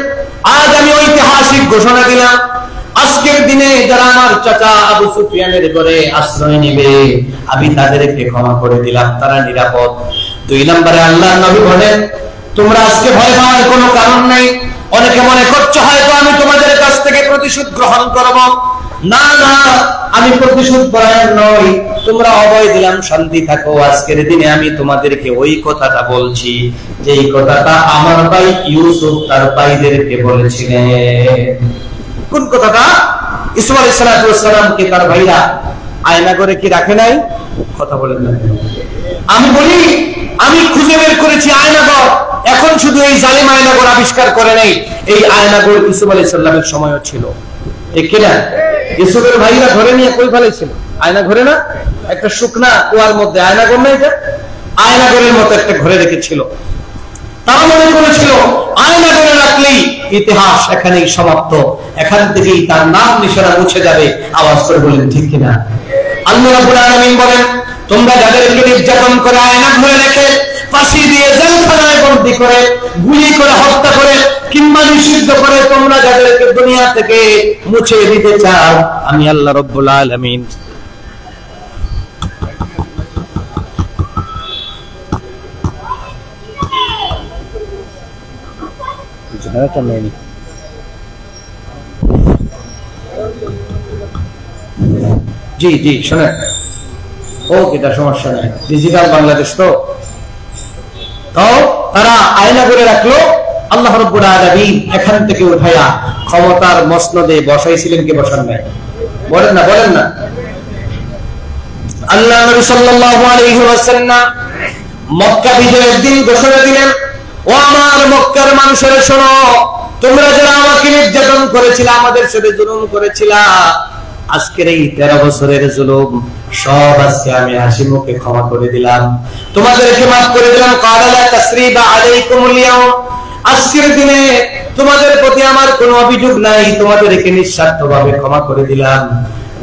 আজ আমি ঐতিহাসিক ঘোষণা দিলাম, আজকের দিনে যারা আমার চাচা আবু সুফিয়ানের ঘরে আশ্রয় নেবে আমি তাদেরকে ক্ষমা করে দিলাম, তারা নিরাপদ। 2 নম্বরে আল্লাহর নবী বলেন, তোমরা আজকে ভয় পাওয়ার কোনো কারণ নাই। অনেকে মনে করছো হয়তো আমি তোমাদের কাছ থেকে প্রতিশোধ গ্রহণ করব, না না, আমি প্রতিশোধ পরায়ণ নই, তোমরা অভয় দিলাম, শান্তি থাকো। আজকের দিনে আমি তোমাদেরকে ওই কথাটা বলছি যে এই কথাটা আমার ভাই ইউসুফ তার ভাইদেরকে বলেছিলেন। কোন কথাটা? ইউসুফ আলাইহিস সালামকে তার ভাইরা আয়না করে কি রাখে নাই? কথা বলেন না। আমি বলি আমি খুঁজে বের করেছি আয়নাঘর, এখন শুধু এই জালিম আয়নাঘর আবিষ্কার করে নাই, এই আয়নাঘর ইউসুফ আলাইহিস সালামের সময়ও ছিল, ঠিক কিনা? ইউসুফের ভাইরা ঘরে নিয়ে কই ফেলেছিল? আয়না ঘরে না, একটা শুকনা কুয়ার মধ্যে আয়নাঘর না, এটা আয়নাঘরের মতো একটা ঘরে রেখেছিল। তারা মনে করেছিল আয়নাঘরে রাখলেই ইতিহাস এখানেই সমাপ্ত, এখান থেকেই তার নাম নিশানা মুছে যাবে। আওয়াজ করে বলেন ঠিক কিনা? আল্লাহ রাব্বুল আলামিন বলেন, তোমরা যাদেরকে নির্যাতন করে আয়না ঘরে রেখে ফাঁসি দিয়ে জেলখানায় বন্দী করে গুলি করে হত্যা করে কিংবা নিষিদ্ধ করে তোমরা যাদেরকে দুনিয়া থেকে মুছে দিতে চাও, আমি আল্লাহ রাব্বুল আলামিন জি জি শোনেন, ও এটা সমস্যা নাই, ডিজিটাল বাংলাদেশ তো তারা আয়না করে রাখলো। আল্লাহ রাব্বুল আলামিন এখান থেকে উঠায়া ক্ষমতার মসনদে বসাইছিলেন কি বসান নাই? বলেন না, বলেন না। আল্লাহ নবী সাল্লাল্লাহু আলাইহি ওয়াসাল্লাম মক্কা বিজয়ের দিন ঘোষণা দিলেন, ও আমার মক্কার মানুষেরা শোনো, তোমরা যারা আমাকে নির্যাতন করেছিলে, আমাদের সাথে জুলুম করেছিলা, আজকের এই 13 বছরের জুলুম সব আজকে আমি হাসি মুখে ক্ষমা করে দিলাম, তোমাদেরকে মাফ করে দিলাম। ক্বালা লা তাসরিবা আলাইকুমুল ইয়াওম, আজকের দিনে তোমাদের প্রতি আমার কোনো অভিযোগ নাই, তোমাদেরকে নিঃস্বার্থভাবে ক্ষমা করে দিলাম।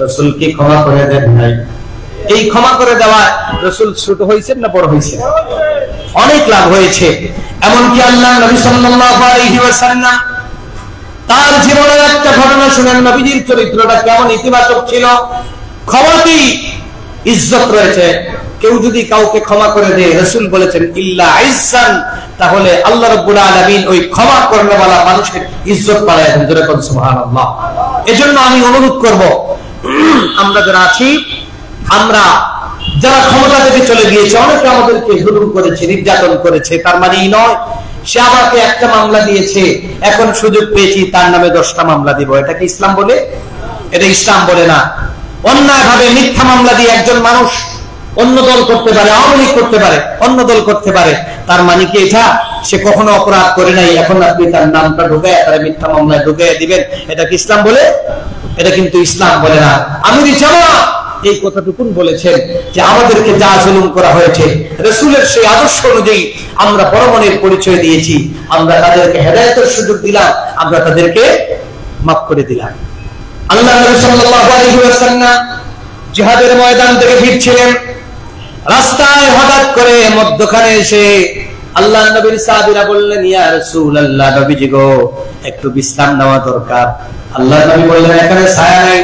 রাসূল কি ক্ষমা করে দেন নাই? এই ক্ষমা করে দেওয়া রাসূল ছোট হয়েছেন না বড় হয়েছেন? অনেক লাভ হয়েছে। এমনকি আল্লাহ নবী সাল্লাল্লাহু আলাইহি ওয়াসাল্লাম তার জীবনের একটা ঘটনা শুনেন, নবীজির চরিত্রটা কেমন ইতিবাচক ছিল। ক্ষমাতেই ইজ্জত রয়েছে। কেউ যদি কাউকে ক্ষমা করে দেয়, রাসূল বলেছেন ইল্লা ইজ্জান, তাহলে আল্লাহ রাব্বুল আলামিন ওই ক্ষমা করেওয়ালা মানুষের ইজ্জত বাড়ায় দেন। জোরে বলুন সুবহানাল্লাহ। এজন্য আমি অনুরোধ করব, আমরা যারা আছি, আমরা যারা ক্ষমতা থেকে চলে গিয়েছে, অনেকে আমাদেরকে জুলুম করেছে, নির্যাতন করেছে, তার মানে এই নয় সে আমাকে একটা মামলা দিয়েছে, এখন সুযোগ পেয়েছি তার নামে 10টা মামলা দিব। এটা কি ইসলাম বলে? এটা ইসলাম বলে না। অন্যায়ভাবে মিথ্যা মামলা দিয়ে একজন মানুষ অন্য দল করতে পারে, আওয়ামী লীগ করতে পারে, অন্য দল করতে পারে। তার মানে কি এটা সে কখনো অপরাধ করে নাই, এখন আপনি তার নামটা ঢুকায় তারা মিথ্যা মামলায় ঢুকিয়ে দিবেন, এটা কি ইসলাম বলে? এটা কিন্তু ইসলাম বলে না। আমির জামাত এই কথাটুকুন বলেছেন যে আমাদেরকে যা জুলুম করা হয়েছে রাসূলের সেই আদর্শ অনুযায়ী আমরা পরমনের পরিচয় দিয়েছি, আমরা তাদেরকে হেদায়েতের সুযোগ দিলাম, আমরা তাদেরকে মাফ করে দিলাম। আল্লাহ নবী সাল্লাল্লাহু আলাইহি ওয়াসাল্লাম জিহাদের ময়দান থেকে ফিরছিলেন, রাস্তায় হঠাৎ করে মধ্যখানে এসে আল্লাহর নবীর সাহাবীরা বললেন, ইয়া রাসূলুল্লাহ, নবীজি গো একটু বিশ্রাম নেওয়া দরকার। আল্লাহর নবী বললেন, এখানে ছায়া নাই,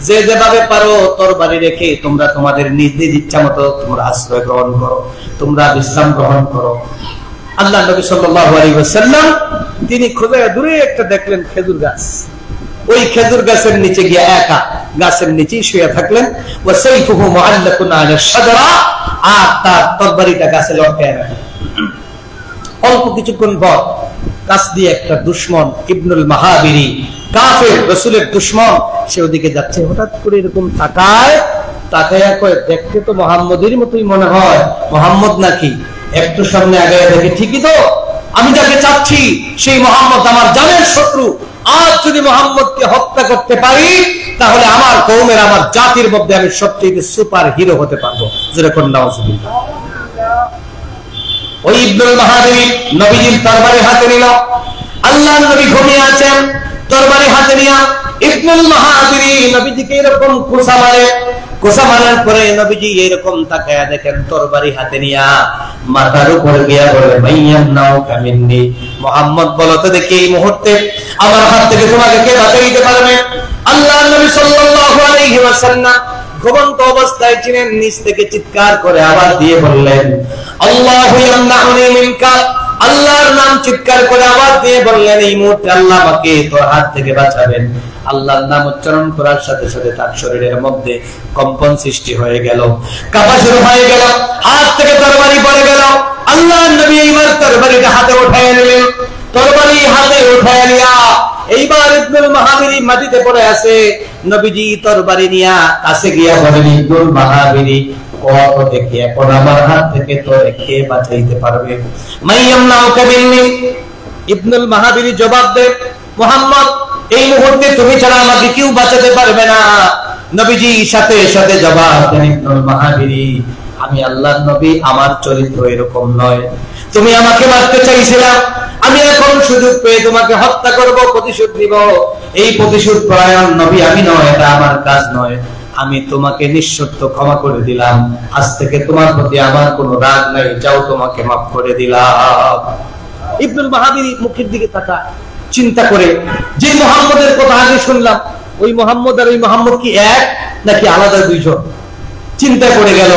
যে যেভাবে পারো তরবারি রেখে তোমরা তোমাদের নিজ নিজ ইচ্ছা মতো তোমরা আশ্রয় গ্রহণ করো, তোমরা বিশ্রাম গ্রহণ করো। আল্লাহ নবী সাল্লাল্লাহু আলাইহি ওয়াসাল্লাম তিনি খুঁজে দূরে একটা দেখলেন খেজুর গাছ, ওই খেজুর গাছের নিচে গিয়ে একা গাছের নিচেই শুয়ে থাকলেন। ওয়া সাইফুহু মুআল্লাকুন আলা শাজারা, আর তার তরবারিটা গাছে লটকায় রাখলেন। অল্প কিছুক্ষণ পর কাছ দিয়ে একটা দুশমন ইবনুল মাহাবিরি কাফের রাসূলের দুশমন সে ওদিকে যাচ্ছে, হঠাৎ করে এরকম তাকায়া কয়, দেখতে তো মুহাম্মদের মতোই মনে হয়, মুহাম্মদ নাকি? একটু সামনে আগায় দেখে ঠিকই তো, আমি যাকে চাচ্ছি সেই মুহাম্মদ আমার জানের শত্রু। আজ যদি মুহাম্মদকে হত্যা করতে পারি তাহলে আমার কওমের, আমার জাতির মধ্যে আমি সবচেয়ে সুপার হিরো হতে পারবো। যেরকম নাউজুবিল্লাহ। ওই ইবনুল মাহাবিরি নবীজির তরবারি হাতে নিল। আল্লাহর নবী ঘুমিয়ে আছেন, তরবারি হাতে নিয়া ইবনুল মাহাবিরি নবীজিকে এরকম কোসা মারে। কোসা মারার পরে নবীজি এরকম তাকায়া দেখেন তরবারি হাতে নিয়া মাথার উপর গিয়া বলে, মাইয়ান্নাউ কামিন্নি, মুহাম্মদ বলো তো দেখি এই মুহূর্তে আমার হাত থেকে তোমাকে কে বাঁচাইতে পারবে? আল্লাহর নবী সাল্লাল্লাহু আলাইহি ওয়াসাল্লাম ঘুমন্ত অবস্থায় ছিলেন, নিচ থেকে চিৎকার করে আওয়াজ দিয়ে বললেন, আল্লাহু ইয়ামনাউনি মিনকা, আল্লাহর নাম চিৎকার করে আওয়াজ দিয়ে বললেন, এই মুহূর্তে আল্লাহ আমাকে তোর হাত থেকে বাঁচাবেন। আল্লাহর নাম উচ্চারণ করার সাথে সাথে তার শরীরের মধ্যে কম্পন সৃষ্টি হয়ে গেল, কাঁপা শুরু হয়ে গেল, হাত থেকে তরবারি পড়ে গেল। আল্লাহর নবী এইবার তরবারিটা হাতে উঠায় নিলেন। তরবারি হাতে উঠায় নিয়া এইবার ইবনুল মাহাবিরি মাটিতে পড়ে আছে। নবীজি তরবারি নিয়া কাছে গিয়া বলেন, ইবনুল মাহাবিরি, কত দেখি এখন আমার হাত থেকে তোরে কে বাঁচাইতে পারবে? মাইয়ামনাউকা মিন্নি। ইবনুল মাহাবিরি জবাব দেন, মুহাম্মদ এই মুহূর্তে তুমি ছাড়া আমাকে কেউ বাঁচাতে পারবে না। নবীজি সাথে সাথে জবাব দেন, ইবনুল মাহাবিরি, আমি আল্লাহর নবী, আমার চরিত্র এরকম নয়। তুমি আমাকে মারতে চাইছিলা, আমি এখন সুযোগ পেয়ে তোমাকে হত্যা করব, প্রতিশোধ নিব। এই প্রতিশোধ পরায়ণ নবী আমি নয়, এটা আমার কাজ নয়। আমি তোমাকে নিঃশর্ত ক্ষমা করে দিলাম, আজ থেকে তোমার প্রতি আমার কোনো রাগ নাই, যাও তোমাকে মাফ করে দিলাম। ইবনুল মাহাবিরি মুখের দিকে তাকায়, চিন্তা করে যে মুহাম্মদের কথা আগে শুনলাম, ওই মুহাম্মদ আর ওই মুহাম্মদ কি এক নাকি আলাদা দুইজন? চিন্তা করে গেল,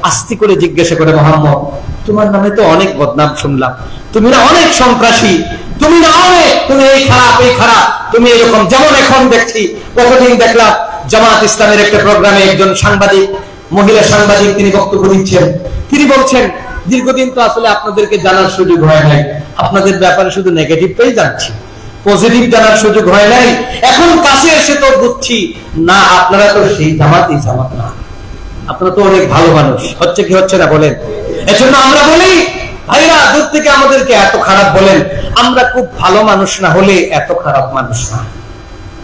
আস্তে করে জিজ্ঞাসা করে, মুহাম্মদ তোমার নামে তো অনেক বদনাম শুনলাম, তুমি না অনেক সন্ত্রাসী, তুমি না অনেক, তুমি এই খারাপ এই খারাপ, তুমি এরকম। যেমন এখন দেখছি, কতদিন দেখলাম জামাত ইসলামের একটা প্রোগ্রামে একজন সাংবাদিক, মহিলা সাংবাদিক, তিনি বক্তব্য দিচ্ছেন। তিনি বলছেন, দীর্ঘদিন তো আসলে আপনাদেরকে জানার সুযোগ হয় নাই, আপনাদের ব্যাপারে শুধু নেগেটিভটাই জানছি, পজিটিভ জানার সুযোগ হয় নাই। এখন কাছে এসে তো বুঝছি না, আপনারা তো সেই জামাতই জামাত না, আপনারা তো অনেক ভালো মানুষ। হচ্ছে কি হচ্ছে না বলেন? এজন্য আমরা বলি, ভাইরা দূর থেকে আমাদেরকে এত খারাপ বলেন, আমরা খুব ভালো মানুষ না হলে এত খারাপ মানুষ না।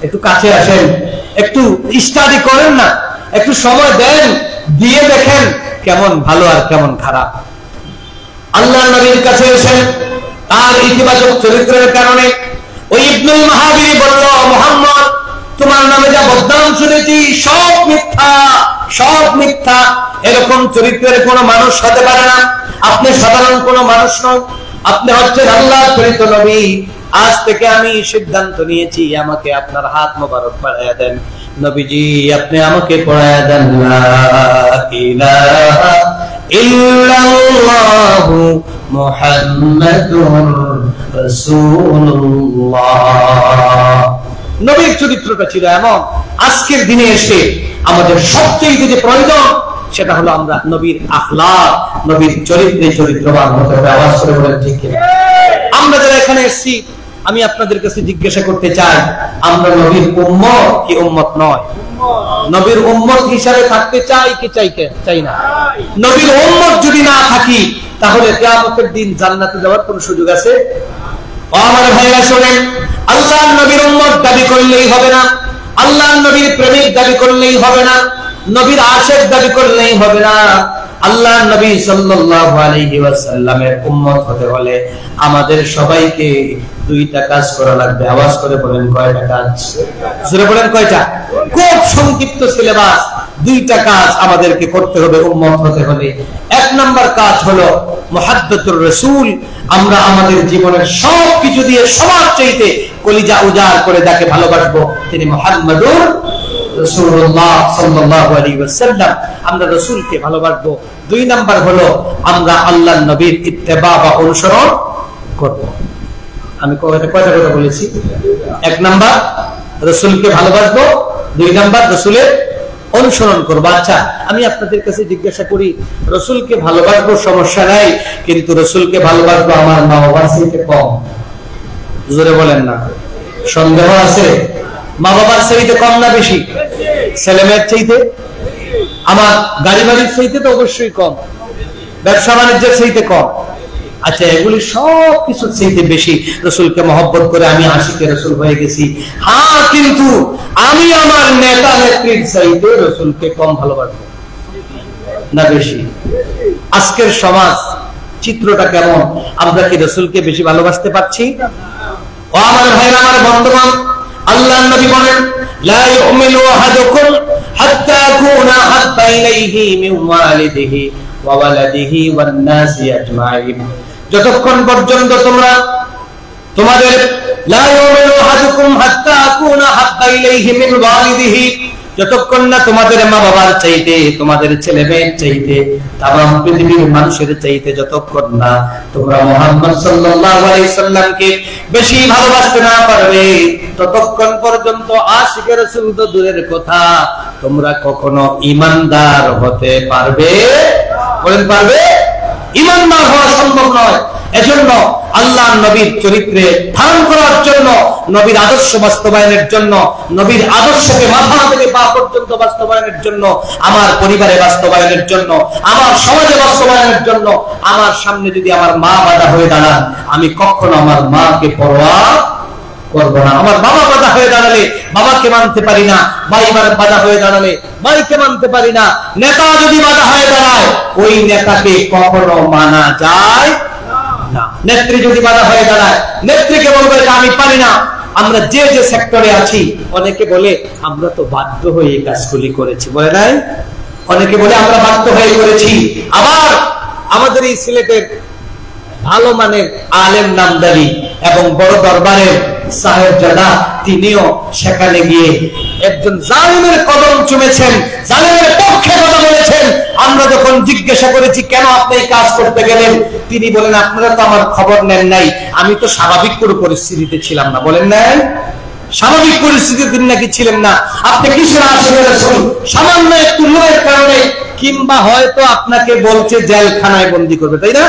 একটু কাছে আসেন, একটু স্টাডি করেন না, একটু সময় দেন, দিয়ে দেখেন কেমন ভালো আর কেমন খারাপ। আল্লাহর নবীর কাছে এসেন, তার ইতিবাচক চরিত্রের কারণে ওই ইবনুল মাহাবিরি বলল, মুহাম্মদ তোমার নামে যা বদনাম শুনেছি সব মিথ্যা, সব মিথ্যা। এরকম চরিত্রের কোন মানুষ হতে পারে না, আপনি সাধারণ কোন মানুষ নন, আপনি হচ্ছেন আল্লাহর প্রেরিত নবী। আজ থেকে আমি সিদ্ধান্ত নিয়েছি, আমাকে আপনার হাত মোবারক বাড়াইয়া দেন। নবীজি আপনি আমাকে পড়াইয়া দেন, লা ইলাহা ইল্লাল্লাহু মুহাম্মাদুর রাসূলুল্লাহ। নবীর চরিত্রটা ছিল এমন, আজকের দিনে এসে আমাদের সবচেয়ে যে প্রয়োজন সেটা হলো আমরা নবীর আখলাক, নবীর চরিত্রে চরিত্রবান হতে হবে। আওয়াজ করে বলেন ঠিক কিনা? আমরা যারা এখানে এসেছি আমি আপনাদের কাছে জিজ্ঞাসা করতে চাই, আমরা নবীর উম্মত কি উম্মত নয়? নবীর উম্মত হিসাবে থাকতে চাই কি চাই না? নবীর উম্মত যদি না থাকি তাহলে কিয়ামতের দিন জান্নাতে যাওয়ার কোন সুযোগ আছে? আমার ভাইরা শুনেন, আল্লাহর নবীর উম্মত দাবি করলেই হবে না, আল্লাহর নবীর প্রেমিক দাবি করলেই হবে না, নবীর আশিক দাবি করলেই হবে না। আল্লাহর নবী সাল্লাল্লাহু আলাইহি ওয়াসাল্লামের উম্মত হতে হলে আমাদের সবাইকে দুইটা কাজ করা লাগবে। আওয়াজ করে বলেন কয়টা কাজ? জোরে বলেন কয়টা? খুব সংক্ষিপ্ত সিলেবাস, দুইটা কাজ আমাদেরকে করতে হবে উম্মত হতে হলে। এক নাম্বার কাজ হলো মুহাব্বতুর রাসূল। আমরা আমাদের জীবনের সবকিছু দিয়ে সবার চাইতে কলিজা উজাড় করে যাকে ভালোবাসবো তিনি মুহাম্মাদুর রাসূলুল্লাহ সাল্লাল্লাহু আলাইহি ওয়াসাল্লাম। আমরা রাসূলকে ভালোবাসবো। দুই নাম্বার হলো আমরা আল্লাহর নবীর ইত্তেবা বা অনুসরণ করব। আমি কয়টা কথা বলেছি? এক নাম্বার রাসূলকে ভালোবাসবো, দুই নাম্বার রাসূলের অনুসরণ করবো। আচ্ছা, আমি আপনাদের কাছে জিজ্ঞাসা করি, রাসূলকে ভালোবাসবো সমস্যা নাই, কিন্তু রাসূলকে ভালোবাসবো আমার মা বাবার চাইতে কম। জোরে বলেন না, সন্দেহ আছে? মা বাবার চাইতে কম না বেশি? ছেলেমেয়ের চাইতে? আমার গাড়ি বাড়ির চাইতে তো অবশ্যই কম, ব্যবসা বাণিজ্যের চাইতে কম। আচ্ছা, এগুলি সব কিছুর চাইতে বেশি রাসূলকে মহব্বত করে আমি আশিকে রাসূল হয়ে গেছি। হ্যাঁ, কিন্তু আমি আমার নেতা নেত্রীর চাইতে রাসূলকে কম ভালোবাসবো না বেশি? আজকের সমাজ চিত্রটা কেমন? আমরা কি রাসূলকে বেশি ভালোবাসতে পারছি? ও আমার ভাইরা, আমার বন্ধুগণ, আল্লাহর নবী বলেন, লা ইউমিনু আহাদুকুম হাত্তা আকুনা হাব্বা ইলাইহি মিন ওয়ালিদিহি ওয়া ওয়ালাদিহি ওয়ান নাসি আজমাইন। যতক্ষণ পর্যন্ত তোমাদের লা ইউমিনু আহাদুকুম হাত্তা আকুনা হাব্বা ইলাইহি মিন ওয়ালিদিহি, যতক্ষণ না তোমাদের মা বাবার চাইতে, তোমাদের ছেলে মেয়ের চাইতে, তামাম পৃথিবীর মানুষের চাইতে যতক্ষণ না তোমরা মুহাম্মদ সাল্লাল্লাহু আলাইহি সাল্লামকে বেশি ভালোবাসতে না পারবে, ততক্ষণ পর্যন্ত আশিকে রাসূল তো দূরের কথা, তোমরা কখনো ঈমানদার হতে পারবে? বলেন পারবে? ঈমানদার হওয়া সম্ভব নয়। এজন্য আল্লাহর নবীর চরিত্রে ধারণ করার জন্য, নবীর আদর্শ বাস্তবায়নের জন্য, নবীর আদর্শকে মাথা থেকে পা পর্যন্ত বাস্তবায়নের জন্য, আমার পরিবারে বাস্তবায়নের জন্য, আমার সমাজে বাস্তবায়নের জন্য, আমার সামনে যদি আমার মা বাধা হয়ে দাঁড়ান, আমি কখনো আমার মাকে পরোয়া করবো না। আমার বাবা বাধা হয়ে দাঁড়ালে বাবাকে মানতে পারি না, ভাই বাধা হয়ে দাঁড়ালে ভাইকে মানতে পারি না, নেতা যদি বাধা হয়ে দাঁড়ায় ওই নেতাকে কখনো মানা যায় না। নেত্রী যদি বাধা হয়ে দাঁড়ায় নেত্রীকে বলবো এটা আমি পারি না। আমরা যে যে সেক্টরে আছি, অনেকে বলে আমরা তো বাধ্য হয়ে এই কাজগুলি করেছি, বলে নাই? অনেকে বলে আমরা বাধ্য হয়ে করেছি। আবার আমাদের এই সিলেটের ভালো মানের আলেম নামদারি এবং বড় দরবারের সাহেবজাদা, তিনিও সেখানে গিয়ে একজন জালিমের কদম চুমেছেন, জালিমের পক্ষে কথা বলেছেন। আমরা যখন জিজ্ঞাসা করেছি কেন আপনি এই কাজ করতে গেলেন, তিনি বলেন আপনারা তো আমার খবর নেন নাই, আমি তো স্বাভাবিক কোনো পরিস্থিতিতে ছিলাম না। বলেন নাই? স্বাভাবিক পরিস্থিতিতে নাকি ছিলেন না? আপনি কিসের আশিকে রাসূল? সামান্য একটু লোভের কারণে, কিংবা হয়তো আপনাকে বলছে জেলখানায় বন্দী করবে, তাই না?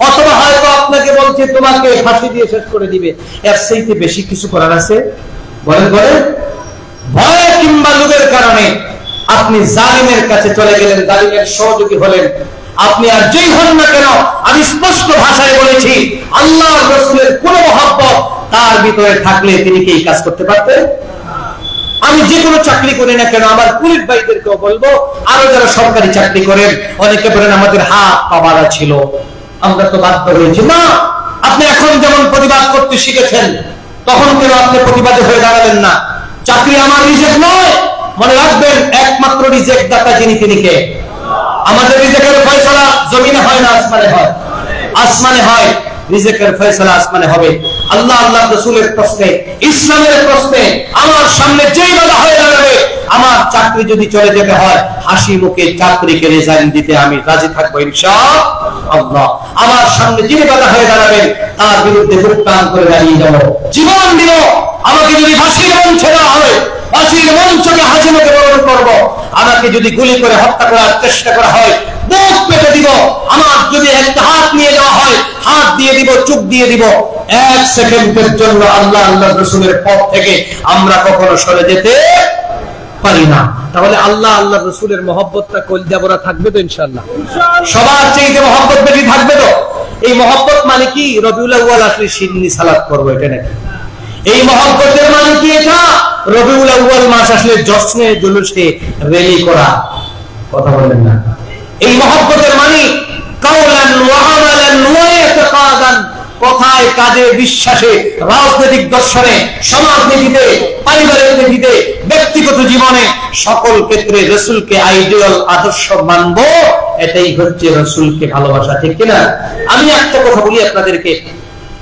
অথবা হয়তো আপনাকে বলছে তোমাকে ফাঁসি দিয়ে শেষ করে দিবে। এর চাইতে বেশি কিছু করার আছে? বলেন বলেন। ভয় কিংবা লোভের কারণে আপনি জালিমের কাছে চলে গেলেন, জালিমের সহযোগী হলেন। আপনি আর যেই হন না কেন, আমি স্পষ্ট ভাষায় বলেছি, আল্লাহর রাসূলের কোন মহব্বত তার ভিতরে থাকলে তিনি কি এই কাজ করতে পারতেন? আমি যে কোনো চাকরি করি না কেন, আমার পুলিশ ভাইদেরকেও বলবো, আরো যারা সরকারি চাকরি করেন, অনেকে বলেন আমাদের হাত পা বাঁধা ছিল, আমরা তো বাধ্য হয়েছি। না, আপনি এখন যেমন প্রতিবাদ করতে শিখেছেন, তখন কেন আপনি প্রতিবাদে হয়ে দাঁড়ালেন না? চাকরি আমার রিজেক্ট নয়, মনে রাখবেন, একমাত্র রিজেক্ট দাতা যিনি, তিনি কে? আমাদের রিজেক্টের ফয়সালা জমিনে হয় না, আসমানে হয়। আসমানে হয়, রিজেক্টের ফয়সালা আসমানে হবে। আল্লাহ আল্লাহ রাসূলের প্রশ্নে, ইসলামের প্রশ্নে আমার সামনে যেই বাধা হয়ে দাঁড়াবে, আমার চাকরি যদি চলে যেতে হয়, হাসি মুখে চাকরিকে রিজাইন দিতে আমি রাজি থাকবো ইনশাআল্লাহ। আমার সামনে যিনি বাধা হয়ে দাঁড়াবেন তার বিরুদ্ধে মুখ টান করে দাঁড়িয়ে যাবো, জীবন দিব। আমাকে যদি ফাঁসির মঞ্চে দেওয়া হয়, ফাঁসির মঞ্চকে হাসি মুখে বরণ করবো। আমাকে যদি গুলি করে হত্যা করার চেষ্টা করা হয় বুক পেতে দিব, আমার যদি একটা হাত নিয়ে যাওয়া হয় হাত দিয়ে দিব, চোখ দিয়ে দিব। এক সেকেন্ডের জন্য আল্লাহ আল্লাহ রাসূলের পথ থেকে আমরা কখনো সরে যেতে পারি না। তাহলে আল্লাহ আল্লাহ রাসূলের মহব্বতটা কলজা ভরা থাকবে তো ইনশাআল্লাহ? সবার চাইতে মহব্বত বেশি থাকবে তো? এই মহব্বত মানে কি রবিউল আউয়াল আসলে সিন্নি সালাত করবো এটা নাকি? এই মহব্বতের মানে কি এটা রবিউল আউয়াল মাস আসলে জশ্নে জুলুসে র্যালি করা? কথা বলেন না। এই মহব্বতের মানে কাওলান ওয়া আমালান ওয়া ইতিকাদান, কথায় কাজে বিশ্বাসে রাজনৈতিক দর্শনে সমাজনীতিতে পারিবারিক নীতিতে ব্যক্তিগত জীবনে সকল ক্ষেত্রে রাসূলকে আইডিয়াল আদর্শ মানব, এটাই হচ্ছে রাসূলকে ভালোবাসা, ঠিক কিনা? আমি একটা কথা বলি আপনাদেরকে,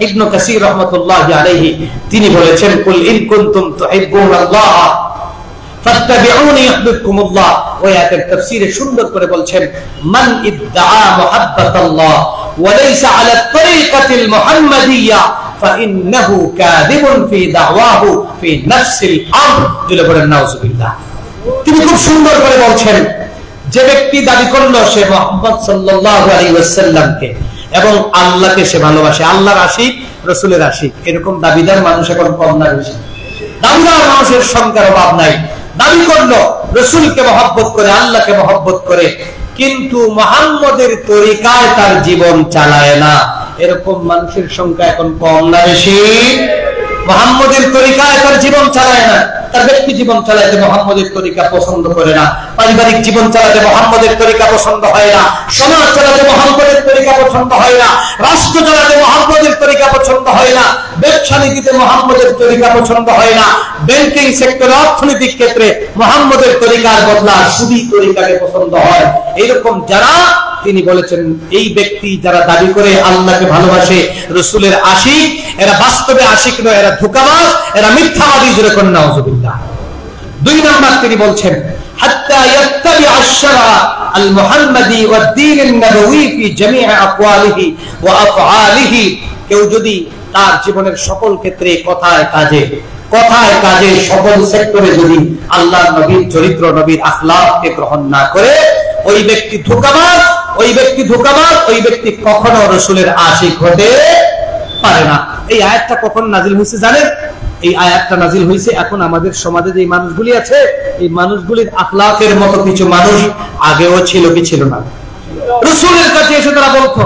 ইবনে কাসির রাহমাতুল্লাহি আলাইহি তিনি বলেছেন কুল ইন কুনতুম তুহিব্বুনাল্লাহ ফাত্তাবিউনি ইউহিব্বুকুমুল্লাহ। ওই আয়াতের তাফসীরে সুন্দর করে বলছেন মান ইদ্দাআ মুহাব্বাতাল্লাহ ওয়া লাইসা আলা তরিকাতিল মুহাম্মাদিয়্যা ফাইন্নাহু কাযিবুন ফি দাওয়াহু ফি নাফসিল আমর। দিলে বলেন নাউযুবিল্লাহ। তিনি খুব সুন্দর করে বলছেন যে ব্যক্তি দাবি করলো সে মুহাম্মদ সাল্লাল্লাহু আলাইহি ওয়াসাল্লামকে এবং আল্লাহকে সে ভালোবাসে, আল্লাহর আশিক রাসূলের আশিক, এরকম দাবিদার মানুষ এখন কম না বেশি? দাবিদার মানুষের সংখ্যার অভাব নাই। দাবি করলো রাসূলকে মহব্বত করে, আল্লাহকে মহব্বত করে, কিন্তু মুহাম্মদের তরিকায় তার জীবন চালায় না, এরকম মানুষের সংখ্যা এখন কম না বেশি? মুহাম্মদের তরিকায় তার জীবন চালায় না, তার ব্যক্তি জীবন চালাতে মুহাম্মদের তরিকা পছন্দ করে না, পারিবারিক জীবন চালাতে মুহাম্মদের তরিকা পছন্দ হয় না, সমাজ চালাতে মুহাম্মদের তরিকা পছন্দ হয় না, রাষ্ট্র চালাতে মুহাম্মদের তরিকা পছন্দ হয় না, ব্যবসা নীতিতে মুহাম্মদের তরিকা পছন্দ হয় না, ব্যাংকিং সেক্টরে অর্থনৈতিক ক্ষেত্রে মুহাম্মদের তরিকার বদলা সুদী তরিকাকে পছন্দ হয়। এরকম যারা, তিনি বলেছেন এই ব্যক্তি যারা দাবি করে আল্লাহকে ভালোবাসে, রাসূলের আশিক, এরা বাস্তবে আশিক নয়, এরা ধোঁকাবাজ, এরা মিথ্যাবাদী। যেরকম নাউযুবিল্লাহ। দুই নাম্বার তিনি বলছেন হাত্তা ইয়াত্তাবি আশ-শারআ আল-মুহাম্মাদি ওয়াদ-দীন আন-নববী ফি জামি'i আকওয়ালিহি ওয়া আফআলিহি, কেউ যদি তার জীবনের সকল ক্ষেত্রে কথায় কাজে সকল সেক্টরে যদি আল্লাহর নবীর চরিত্র, নবীর আখলাককে গ্রহণ না করে, ওই ব্যক্তি ধোঁকাবাজ, ওই ব্যক্তি কখনো রাসূলের আশিক হতে পারে না। এই আয়াতটা কখন নাজিল হয়েছে জানেন? এই আয়াতটা নাজিল হয়েছে এখন আমাদের সমাজে যে মানুষগুলি আছে, এই মানুষগুলির আখলাকের মতো কিছু মানুষ আগেও ছিল কি ছিল না? রাসূলের কাছে এসে তারা বলতো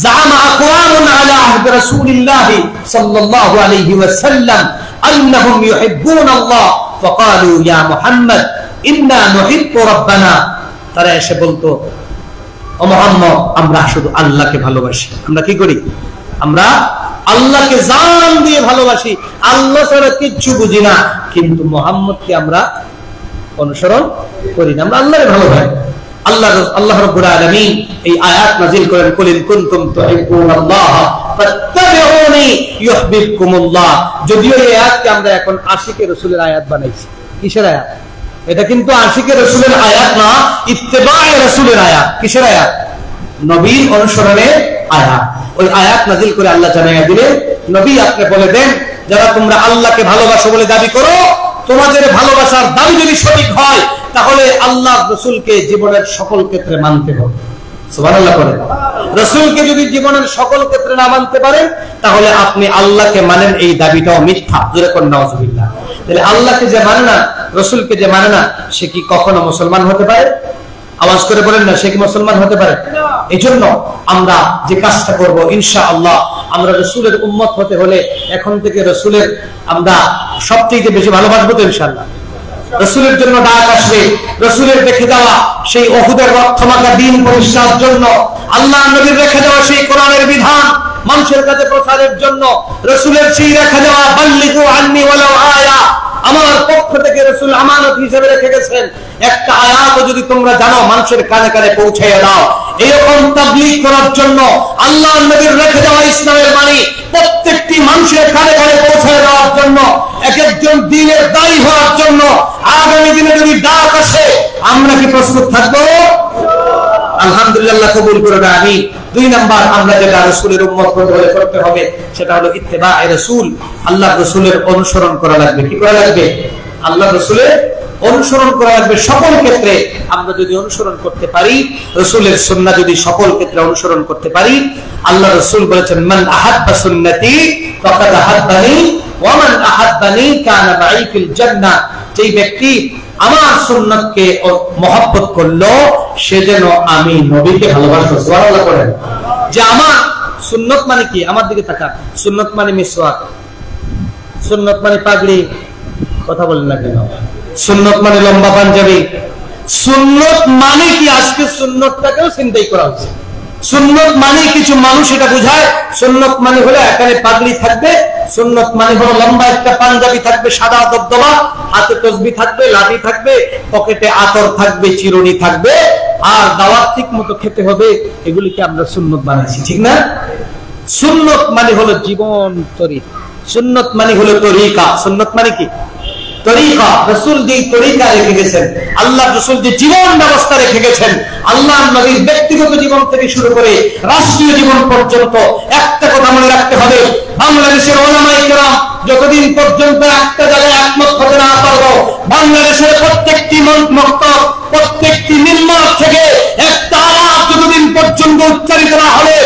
জামা আকওয়ামুন আলা আহদি রাসূলিল্লাহি সাল্লাল্লাহু আলাইহি ওয়াসাল্লাম আন্নাহুম ইউহিব্বুনাল্লাহ ফাকালু ইয়া মুহাম্মদ ইন্না নুহিব্বু রাব্বানা। তারা এসে বলতো ও মুহাম্মদ আমরা শুধু আল্লাহকে ভালোবাসি। আমরা কি করি? আমরা আল্লাহকে জান দিয়ে ভালোবাসি, আল্লাহ ছাড়া কিচ্ছু বুঝি না, কিন্তু মুহাম্মদকে আমরা অনুসরণ করি না, আমরা আল্লাহকে ভালোবাসি। আল্লাহ রাব্বুল আলামিন এই আয়াত নাযিল করেন কুল ইন কুনতুম তুহিব্বুনাল্লাহ ফাত্তাবিউনি ইউহিব্বুকুমুল্লাহ। যদিও এই আয়াতকে আমরা এখন আশিকে রাসূলের আয়াত বানাইছি। কিসের আয়াত? এটা কিন্তু আশিকে রাসূলের আয়াত না, ইত্তেবায়ে রাসূলের আয়াত। কিসের আয়াত? নবীর অনুসরণের আয়াত। ওই আয়াত নাযিল করে আল্লাহ জানাইয়া দিলেন নবী আপনি বলে দেন যারা তোমরা আল্লাহকে ভালোবাসো বলে দাবি করো, তোমাদের ভালোবাসার দাবি যদি সঠিক হয় তাহলে আল্লাহ রাসূলকে জীবনের সকল ক্ষেত্রে মানতে হবে। সুবহানাল্লাহ করে। রাসূলকে যদি জীবনের সকল ক্ষেত্রে না মানতে পারেন তাহলে আপনি আল্লাহকে মানেন, এই দাবিটাও মিথ্যা। জোরে কোন নাউযুবিল্লাহ। তাহলে আল্লাহকে যে মানে না, রাসূলকে যে মানে না, সে কি কখনো মুসলমান হতে পারে? আওয়াজ করে বলেন না, সে কি মুসলমান হতে পারে? এজন্য আমরা যে কাজটা করব, ইনশাআল্লাহ আমরা রাসূলের উম্মত হতে হলে এখন থেকে রাসূলের আমরা সবচেয়ে বেশি ভালোবাসবো তো ইনশাআল্লাহ। রাসূলের জন্য ডাক আসবে, রাসূলের রেখে দেওয়া সেই উহুদের রক্তমাখা দ্বীন প্রতিষ্ঠার জন্য, আল্লাহ নবীর রেখে দেওয়া সেই কোরআনের বিধান মানুষের কাছে প্রচারের জন্য, রাসূলের সেই রেখে দেওয়া বাল্লিগু আন্নী ওয়ালাউ আয়া, আমার পক্ষ থেকে রাসূল আমানত হিসেবে রেখে গেছেন, একটা আয়াতও যদি তোমরা জানো মানুষের কানে কানে পৌঁছাইয়া দাও। এরকম তাবলীগ করার জন্য আল্লাহ নবীর রেখে দেওয়া ইসলামের বাণী প্রত্যেকটি মানুষের কানে কানে পৌঁছায় দেওয়ার জন্য, এক একজন দ্বীনের দায়ী হওয়ার জন্য আগামী দিনে যদি ডাক আসে আমরা কি প্রস্তুত থাকবো? আলহামদুলিল্লাহ, কবুল করে না। আমি দুই নাম্বার আমরা যেটা রাসূলের উম্মত করতে হবে সেটা হলো ইত্তেবায়ে রাসূল। আল্লাহ রাসূলের অনুসরণ করা লাগবে। কি করা লাগবে? আল্লাহ রাসূলের অনুসরণ করা লাগবে সকল ক্ষেত্রে। আমরা যদি অনুসরণ করতে পারি, রাসূলের সুন্নাহ যদি সকল ক্ষেত্রে অনুসরণ করতে পারি, আল্লাহ রাসূল বলেছেন মান আহাব্বা সুন্নতি ফাকাদ আহাব্বানি ওয়া মান আহাব্বানি কানা মাই ফিল জান্নাহ। যেই ব্যক্তি আমার সুন্নাতকে মহব্বত করলো সে যেন আমি নবীকে ভালোবাসলো। সুবহানাল্লাহ করেন। যে আমার সুন্নত মানে কি? আমার দিকে তাকান। সুন্নত মানে মিসওয়াক, সুন্নত মানে পাগড়ি, কথা বলেন না কেন? সুন্নত মানে লম্বা পাঞ্জাবি। সুন্নত মানে কি? আজকে সুন্নতটাকেও চিন্তাই করা হচ্ছে। সুন্নত মানে কিছু মানুষ এটা বুঝায় সুন্নত মানে হলো এখানে পাগড়ি থাকবে, সুন্নত মানে হলো লম্বা একটা পাঞ্জাবি থাকবে, সাদা দবদবা, হাতে তসবিহ থাকবে, লাঠি থাকবে, পকেটে আতর থাকবে, চিরুনি থাকবে, আর দাওয়াত ঠিক মতো খেতে হবে। এগুলিকে আমরা সুন্নত বানাইছি, ঠিক না? সুন্নত মানে হলো জীবন তরিকা, সুন্নত মানে হলো তরিকা। সুন্নত মানে কি? তরিকা। রাসূল যে তরিকা রেখে গেছেন, আল্লাহ রাসূল যে জীবন ব্যবস্থা রেখে গেছেন, আল্লাহ নবীর ব্যক্তিগত জীবন থেকে শুরু করে রাষ্ট্রীয় জীবন পর্যন্ত, একটা কথা মনে রাখতে হবে, বাংলাদেশের উলামায়ে কেরাম যতদিন পর্যন্ত একটা জায়গায় একমত হতে না পারবো, বাংলাদেশের প্রত্যেকটি মক্তব, প্রত্যেকটি মিম্বার থেকে একটা আওয়াজ যতদিন পর্যন্ত উচ্চারিত না হবে,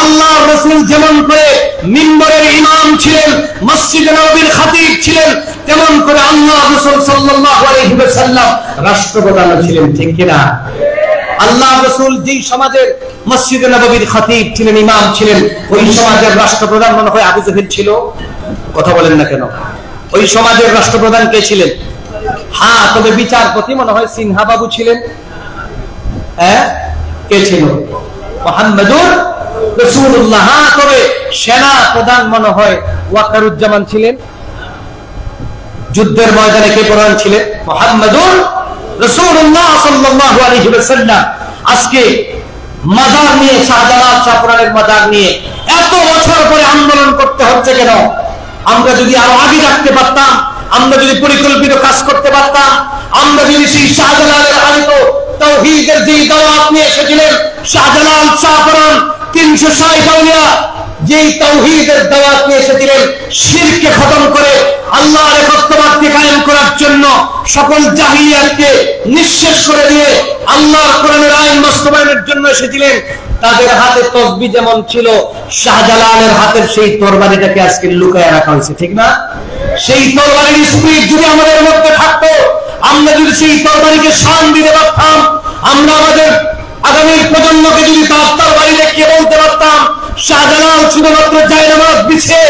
আল্লাহ রাসূল যেমন করে মিম্বরের ইমাম ছিলেন, মসজিদে নববীর খতিব ছিলেন, তেমন করে আল্লাহ রাসূল সাল্লাল্লাহু আলাইহি ওয়াসাল্লাম রাষ্ট্রপ্রধান ছিলেন, ঠিক কি না? আল্লাহ রাসূল যেই সমাজের মসজিদে নববীর খতিব ছিলেন, ইমাম ছিলেন, ওই সমাজের রাষ্ট্রপ্রধান মনে হয় আবু জাহেল ছিল। কথা বলেন না কেন? ওই সমাজের রাষ্ট্রপ্রধান কে ছিলেন? হ্যাঁ, তবে বিচারপতি মনে হয় সিনহা বাবু ছিলেন। হ্যাঁ, কে ছিল? মুহাম্মদুর রাসূলুল্লাহ। হ্যাঁ, তবে সেনা প্রধান মনে হয় ওয়াকারুজ্জামান ছিলেন। যুদ্ধের ময়দানে কে প্রধান ছিলেন? মুহাম্মদুর রাসূলুল্লাহ সাল্লাল্লাহু আলাইহি ওয়াসাল্লাম। আজকে মাজার নিয়ে, শাহজালাল শাহপুরানের মাজার নিয়ে এত বছর পরে আন্দোলন করতে হচ্ছে কেন? আমরা যদি আরো আগে রাখতে পারতাম, আমরা যদি পরিকল্পিত কাজ করতে পারতাম, আমরা যদি সেই শাহজালালের আলিত তাওহীদের যে দাওয়াত নিয়ে এসেছিলেন, শাহজালাল শাহপুরান 360 আউলিয়া যেই তাওহীদের দাওয়াত নিয়ে এসেছিলেন, শিরকে খতম করে আল্লাহর একত্ববাদকে কায়েম করার জন্য সকল জাহিলিয়াতকে নিঃশেষ করে দিয়ে আল্লাহর কোরআনের আইন বাস্তবায়নের জন্য এসেছিলেন, তাদের হাতে তসবিহ যেমন ছিল, শাহজালালের হাতের সেই তরবারিটাকে আজকে লুকায় রাখা হয়েছে, ঠিক না? সেই তরবারির স্পিড যদি আমাদের মধ্যে থাকতো, আমরা যদি সেই তরবারিকে শান দিতে পারতাম, আমরা আমাদের আগামী প্রজন্মকে যদি তার তরবারি দেখিয়ে বলতে পারতাম, শাহজালাল শুধুমাত্র জায়নামাজ বিছিয়ে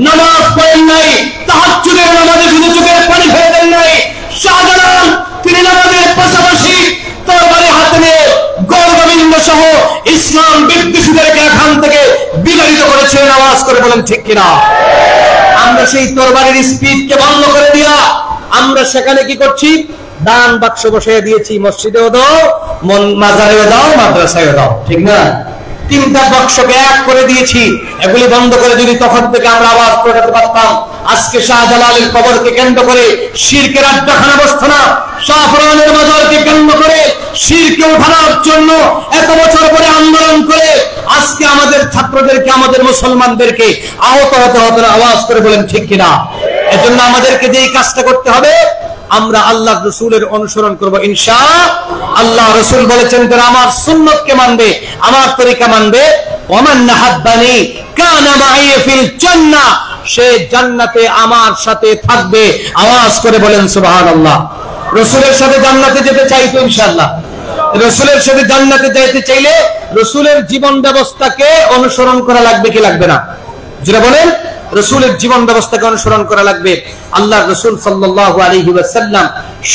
নামাজ পড়েন নাই, তাহাজ্জুদের নামাজে শুধু চোখের পানি ফেলে দেন নাই, শাহজালাল তিনি নামাজের পাশাপাশি তরবারি হাতে নিয়ে গৌরগোবিন্দ সহ ইসলাম বিদ্বেষীদেরকে এখান থেকে বিতাড়িত করেছিলেন। আওয়াজ করে বলেন ঠিক কিনা? আমরা সেই তরবারির স্পিডকে বন্ধ করে দিয়া আমরা সেখানে কি করছি? দান বাক্স বসিয়ে দিয়েছি, মসজিদেও দাও, মাজারেও দাও, মাদ্রাসায়ও দাও, ঠিক না? তিনটা বাক্সকে এক করে দিয়েছি। এগুলি বন্ধ করে যদি তখন থেকে আমরা আওয়াজ করতে পারতাম, আজকে শাহজালালের কবরকে কেন্দ্র করে শিরকের আড্ডাখানা বসতো না, শাহপুরানের মাজারকে কেন্দ্র করে শিরকে উঠানোর জন্য এত বছর পরে আন্দোলন করে আজকে আমাদের ছাত্রদেরকে, আমাদের মুসলমানদেরকে আহত হতে হতো না। আওয়াজ করে বলেন ঠিক কিনা? এজন্য আমাদেরকে যে কাজটা করতে হবে, আমরা আল্লাহ রাসূলের অনুসরণ করব ইনশাআল্লাহ। রাসূল বলেছেন যারা আমার সুন্নতকে মানবে, আমার তরিকা মানবে, ওমান নাহাব্বানি কানা মাই ফিল জান্নাহ, সে জান্নাতে আমার সাথে থাকবে। আওয়াজ করে বলেন সুবহানাল্লাহ। রাসূলের সাথে জান্নাতে যেতে চাই তো ইনশাআল্লাহ? রাসূলের সাথে জান্নাতে যেতে চাইলে রাসূলের জীবন ব্যবস্থাকে অনুসরণ করা লাগবে কি লাগবে না? যেটা বলেন, রাসূলের জীবন ব্যবস্থাকে অনুসরণ করা লাগবে। আল্লাহ রাসূল সাল্লাল্লাহু আলাইহি ওয়াসাল্লাম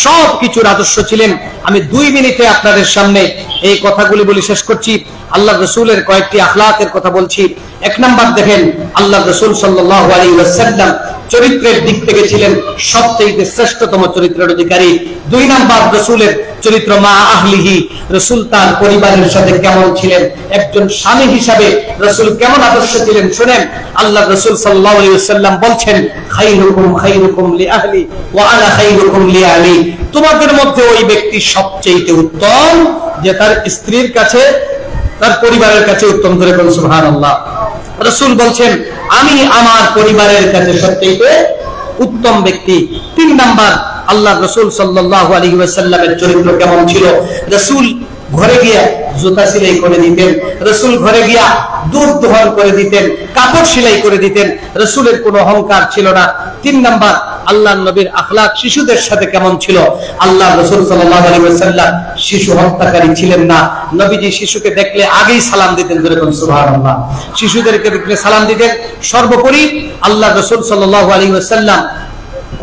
সব কিছুর আদর্শ ছিলেন। আমি 2 মিনিটে আপনাদের সামনে এই কথাগুলি বলে শেষ করছি। আল্লাহ রাসূলের কয়েকটি আখলাকের কথা বলছি। 1 নাম্বার দেখেন, আল্লাহ রাসূল সাল্লাল্লাহু আলাইহি ওয়াসাল্লাম চরিত্রের দিক থেকে ছিলেন সবচেয়ে শ্রেষ্ঠতম চরিত্রের অধিকারী। 2 নাম্বার রাসূলের চরিত্র মা আহলিহি, রাসূল তার পরিবারের সাথে কেমন ছিলেন, একজন স্বামী হিসাবে রাসূল কেমন আদর্শ ছিলেন শুনেন। আল্লাহ রাসূল সাল্লাল্লাহু আলাইহি ওয়াসাল্লাম বলছেন, খায়রুকুম খায়রুকুম লিআহলি ওয়া আনা খায়রুকুম লিআহলি, তোমাদের মধ্যে ওই ব্যক্তি সবচেয়ে উত্তম যে তার স্ত্রীর কাছে, তার পরিবারের কাছে উত্তম। করে বলুন সুবহানাল্লাহ। রাসূল বলছেন, আমি আমার পরিবারের কাছে সবচেয়ে উত্তম ব্যক্তি। 3 নাম্বার আল্লাহ রাসূল সাল্লাল্লাহু আলাইহি ওয়াসাল্লামের চরিত্র কেমন ছিল। রাসূল ঘরে গিয়া জুতা সেলাই করে দিতেন, রাসূল ঘরে গিয়া দুধ দোহন করে দিতেন, কাপড় সেলাই করে দিতেন। রাসূলের কোনো অহংকার ছিল না। 3 নাম্বার, আল্লাহর নবীর আখলাক শিশুদের সাথে কেমন ছিল। আল্লাহ রাসূল সাল্লাল্লাহু আলাইহি ওয়াসাল্লাম শিশু হত্যাকারী ছিলেন না। নবীজি শিশুকে দেখলে আগেই সালাম দিতেন, যেরকম সুবহানাল্লাহ। শিশুদেরকে দেখলে সালাম দিতেন। সর্বোপরি আল্লাহ রাসূল সাল্লাল্লাহু আলাইহি ওয়াসাল্লাম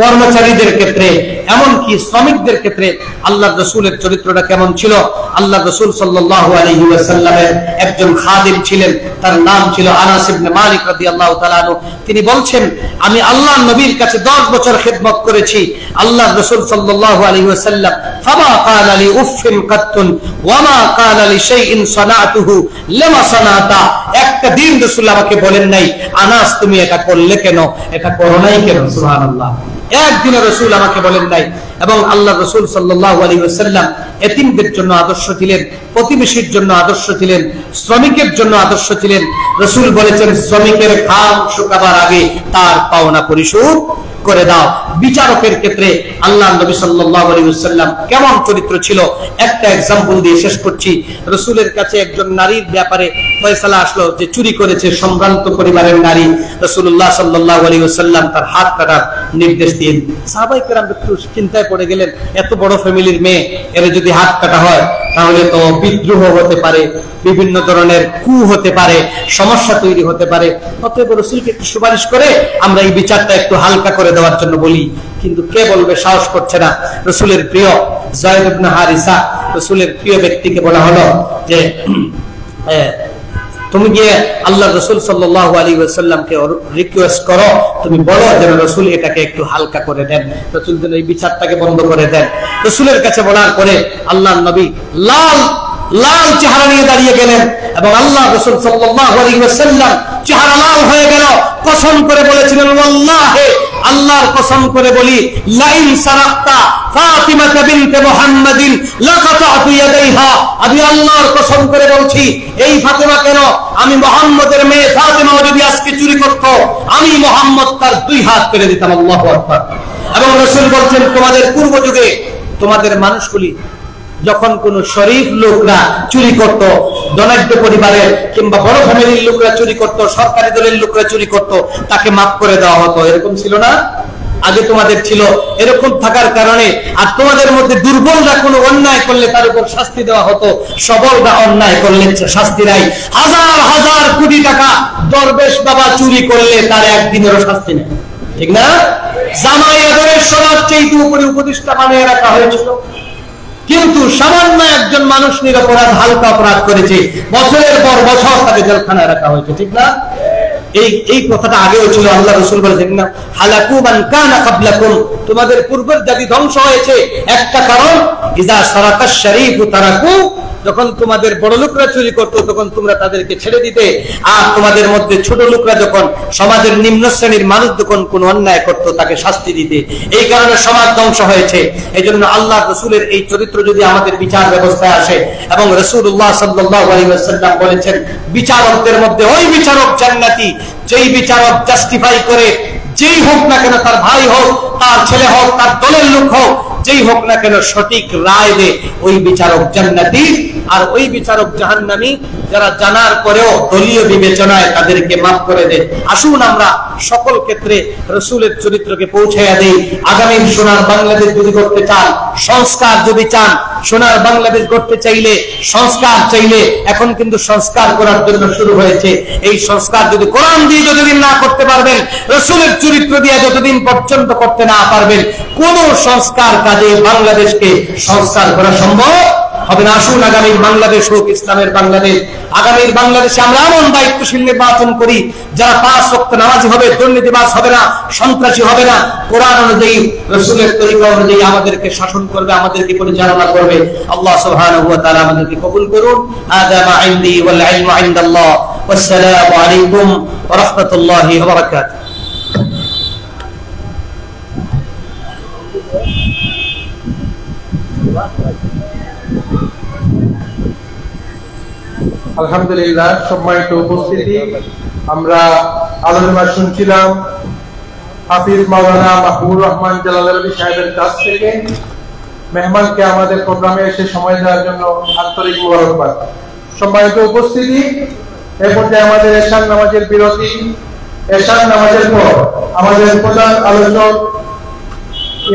কর্মচারীদের ক্ষেত্রে, এমনকি শ্রমিকদের ক্ষেত্রে আল্লাহ রাসূলের চরিত্রটা কেমন ছিল। আল্লাহ রাসূল সাল্লাল্লাহু আলাইহি ওয়াসাল্লামের একজন খাদিম ছিলেন, তার নাম ছিল আনাস ইবনে মালিক রাদিয়াল্লাহু তাআলা আনহু। তিনি বলছেন, আমি আল্লাহর নবীর কাছে 10 বছর খিদমত করেছি। আল্লাহ রাসূল সাল্লাল্লাহু আলাইহি ওয়াসাল্লাম ফামা ক্বালা লি উফিন কাত্তুন ওয়া মা ক্বালা লি শাইইন সানাতুহু লামা সানাতা। একটা দিন রাসূল আমাকে বলেন নাই, আনাস তুমি এটা করলে কেন, এটা করো নাই কেন। সুবহানাল্লাহ। একদিন রাসূল আমাকে বলেন নাই। এবং আল্লাহ রাসূল সাল্লাল্লাহু আলাইহি ওয়াসাল্লাম এতিমদের জন্য আদর্শ ছিলেন, প্রতিবেশীর জন্য আদর্শ ছিলেন, শ্রমিকের জন্য আদর্শ ছিলেন। রাসূল বলেছেন, শ্রমিকের ঘাম শুকাবার আগে তার পাওনা পরিশোধ করে দাও। বিচারকের ক্ষেত্রে আল্লাহ নবী সাল্লাল্লাহু আলাইহি ওয়াসাল্লাম কেমন চরিত্র ছিল, একটা एग्जांपल দিয়ে শেষ করছি। রাসূলের কাছে একজন নারীর ব্যাপারে ফয়সালা আসলো যে চুরি করেছে, সম্ভ্রান্ত পরিবারের নারী। রাসূলুল্লাহ সাল্লাল্লাহু আলাইহি ওয়াসাল্লাম তার হাত কাটার নির্দেশ দিলেন। সাহাবায়ে কেরাম একটু চিন্তায় পড়ে গেলেন, এত বড় ফ্যামিলির মেয়ে, এর যদি হাত কাটা হয় তাহলে তো বিদ্রোহ হতে পারে, বিভিন্ন ধরনের কু হতে পারে, সমস্যা তৈরি হতে পারে। অতএব রাসূলকে একটু সুপারিশ করে আমরা এই বিচারটা একটু হালকা করে দেওয়ার জন্য বলি। কিন্তু কে বলবে, সাহস করছে না। রাসূলের প্রিয় যায়েদ ইবনে হারিসা, রাসূলের প্রিয় ব্যক্তিকে বলা হলো যে তুমি গিয়ে আল্লাহ রাসূল সাল্লাল্লাহু আলাইহি ওয়াসাল্লামকে রিকোয়েস্ট করো, তুমি বলো যেন রাসূল এটাকে একটু হালকা করে দেন, রাসূল যেন এই বিচারটাকে বন্ধ করে দেন। রাসূলের কাছে বলার পরে আল্লাহর নবী লাল লাল চেহারা নিয়ে দাঁড়িয়ে গেলেন এবং আল্লাহ রাসূল সাল্লাল্লাহু আলাইহি ওয়াসাল্লাম চেহারা লাল হয়ে গেল। কসম করে বলেছিলেন, ওয়াল্লাহি, আল্লাহর কসম করে বলি, লাইন সারাক্তা ফাতিমা বিনতে মুহাম্মাদিন লাকাতাতু ইয়াদাইহা। আমি আল্লাহর কসম করে বলছি, এই ফাতিমা কেন, আমি মুহাম্মদের মেয়ে ফাতিমা যদি আজকে চুরি করত, আমি মুহাম্মদ তার 2 হাত কেটে দিতাম। আল্লাহু আকবার। এবং রাসূল বলছেন, তোমাদের পূর্ব যুগে তোমাদের মানুষগুলি যখন কোন শরীফ লোকরা চুরি করত, ধনাঢ্য পরিবারের কিংবা বড় ফ্যামিলির লোকরা চুরি করত, সরকারি দলের লোকরা চুরি করত, তাকে মাফ করে দেওয়া হতো। এরকম ছিল না আগে তোমাদের? ছিল। এরকম থাকার কারণে আর তোমাদের মধ্যে দুর্বলরা কোনো অন্যায় করলে তার উপর শাস্তি দেওয়া হতো, সবলরা অন্যায় করলে শাস্তি নাই। হাজার হাজার কোটি টাকা দরবেশ বাবা চুরি করলে তার একদিনেরও শাস্তি নেই, ঠিক না? জামাই আদরের সমাজ চেয়ে উপরে উপদেষ্টা বানিয়ে রাখা হয়েছিল, কিন্তু সামান্য একজন মানুষ নিরপরাধ হালকা অপরাধ করেছে, বছরের পর বছর তাকে জেলখানায় রাখা হয়েছে, ঠিক না? এই কথাটা আগেও ছিল। আল্লাহ রাসূল বলেছেন, না হালাকু মান কানা ক্বাবলাকুম, তোমাদের পূর্বের জাতি ধ্বংস হয়েছে একটা কারণ, ইযা সারাকাশ শরীফু তারাকু, যখন তোমাদের বড় লোকরা চুরি করতো তখন তোমরা তাদেরকে ছেড়ে দিতে, আর তোমাদের মধ্যে ছোট লোকরা যখন, সমাজের নিম্ন শ্রেণীর মানুষ যখন কোন অন্যায় করতো তাকে শাস্তি দিতে। এই কারণে সমাজ ধ্বংস হয়েছে। এই জন্য আল্লাহ রাসূলের এই চরিত্র যদি আমাদের বিচার ব্যবস্থায় আসে, এবং রাসূলুল্লাহ সাল্লাল্লাহু আলাইহি ওয়াসাল্লাম বলেছেন, বিচারকদের মধ্যে ওই বিচারক জান্নাতি, যেই বিচারক জাস্টিফাই করে, যেই হোক না কেন, তার ভাই হোক, তার ছেলে হোক, তার দলের লোক হোক, যেই হোক না কেন, সঠিক রায় দে, ওই বিচারক জান্নাতি। আর ওই বিচারক জাহান্নামী যারা জানার পরেও দলীয় বিবেচনায় তাদেরকে মাফ করে দেয়। আসুন আমরা সকল ক্ষেত্রে রাসূলের চরিত্রকে পৌঁছাইয়া দেই। আগামী সোনার বাংলাদেশ যদি করতে চান, সংস্কার যদি চান, সোনার বাংলাদেশ করতে চাইলে, সংস্কার চাইলে, এখন কিন্তু সংস্কার করার জন্য শুরু হয়েছে। এই সংস্কার যদি কোরআন দিয়ে যতদিন না করতে পারবেন, রাসূলের চরিত্র দিয়ে যতদিন পর্যন্ত করতে না পারবেন, কোন সংস্কার কাজে বাংলাদেশকে সংস্কার করা সম্ভব হবে না। আসুন আগামীর বাংলাদেশ হোক ইসলামের বাংলাদেশ। আগামীর বাংলাদেশে আমরা এমন দায়িত্বশীল নির্বাচন করি যারা 5 ওয়াক্ত নামাজি হবে, দুর্নীতিবাজ হবে না, সন্ত্রাসী হবে না, কোরআন অনুযায়ী, রাসূলের তরিকা অনুযায়ী আমাদেরকে শাসন করবে, আমাদেরকে পরিচালনা করবে। আল্লাহ সুবহানাহু ওয়া তাআলা আমাদেরকে কবুল করুন। হাদা মা ইনদি ওয়াল ইলমু ইনদাল্লাহ। ওয়াসসালামু আলাইকুম ওয়া রাহমাতুল্লাহি ওয়া বারাকাতুহু। আলহামদুলিল্লাহ, সম্মানিত উপস্থিতি, আমরা আলোচনা শুনছিলাম হাফিজ মাওলানা মাহবুবুর রহমান জালালাবাদী সাহেবের কাছ থেকে মেহমানকে আমাদের প্রোগ্রামে এসে সময় দেওয়ার জন্য আন্তরিক মোবারকবাদ। সম্মানিত উপস্থিতি, এই পর্যায়ে আমাদের এশার নামাজের বিরতি। এশার নামাজের পর আমাদের প্রধান আলোচক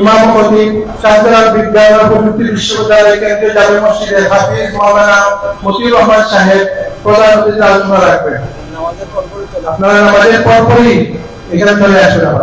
ইমাম খতিব শাহজালাল বিজ্ঞান ও প্রযুক্তি বিশ্ববিদ্যালয় কেন্দ্রীয় জামে মসজিদের হাফিজ মাওলানা মতিউর রহমান সাহেব প্রধান অতিথি আলোচনা রাখবেন। আপনারা নামাজের পরপরই এখানে চলে আসবেন।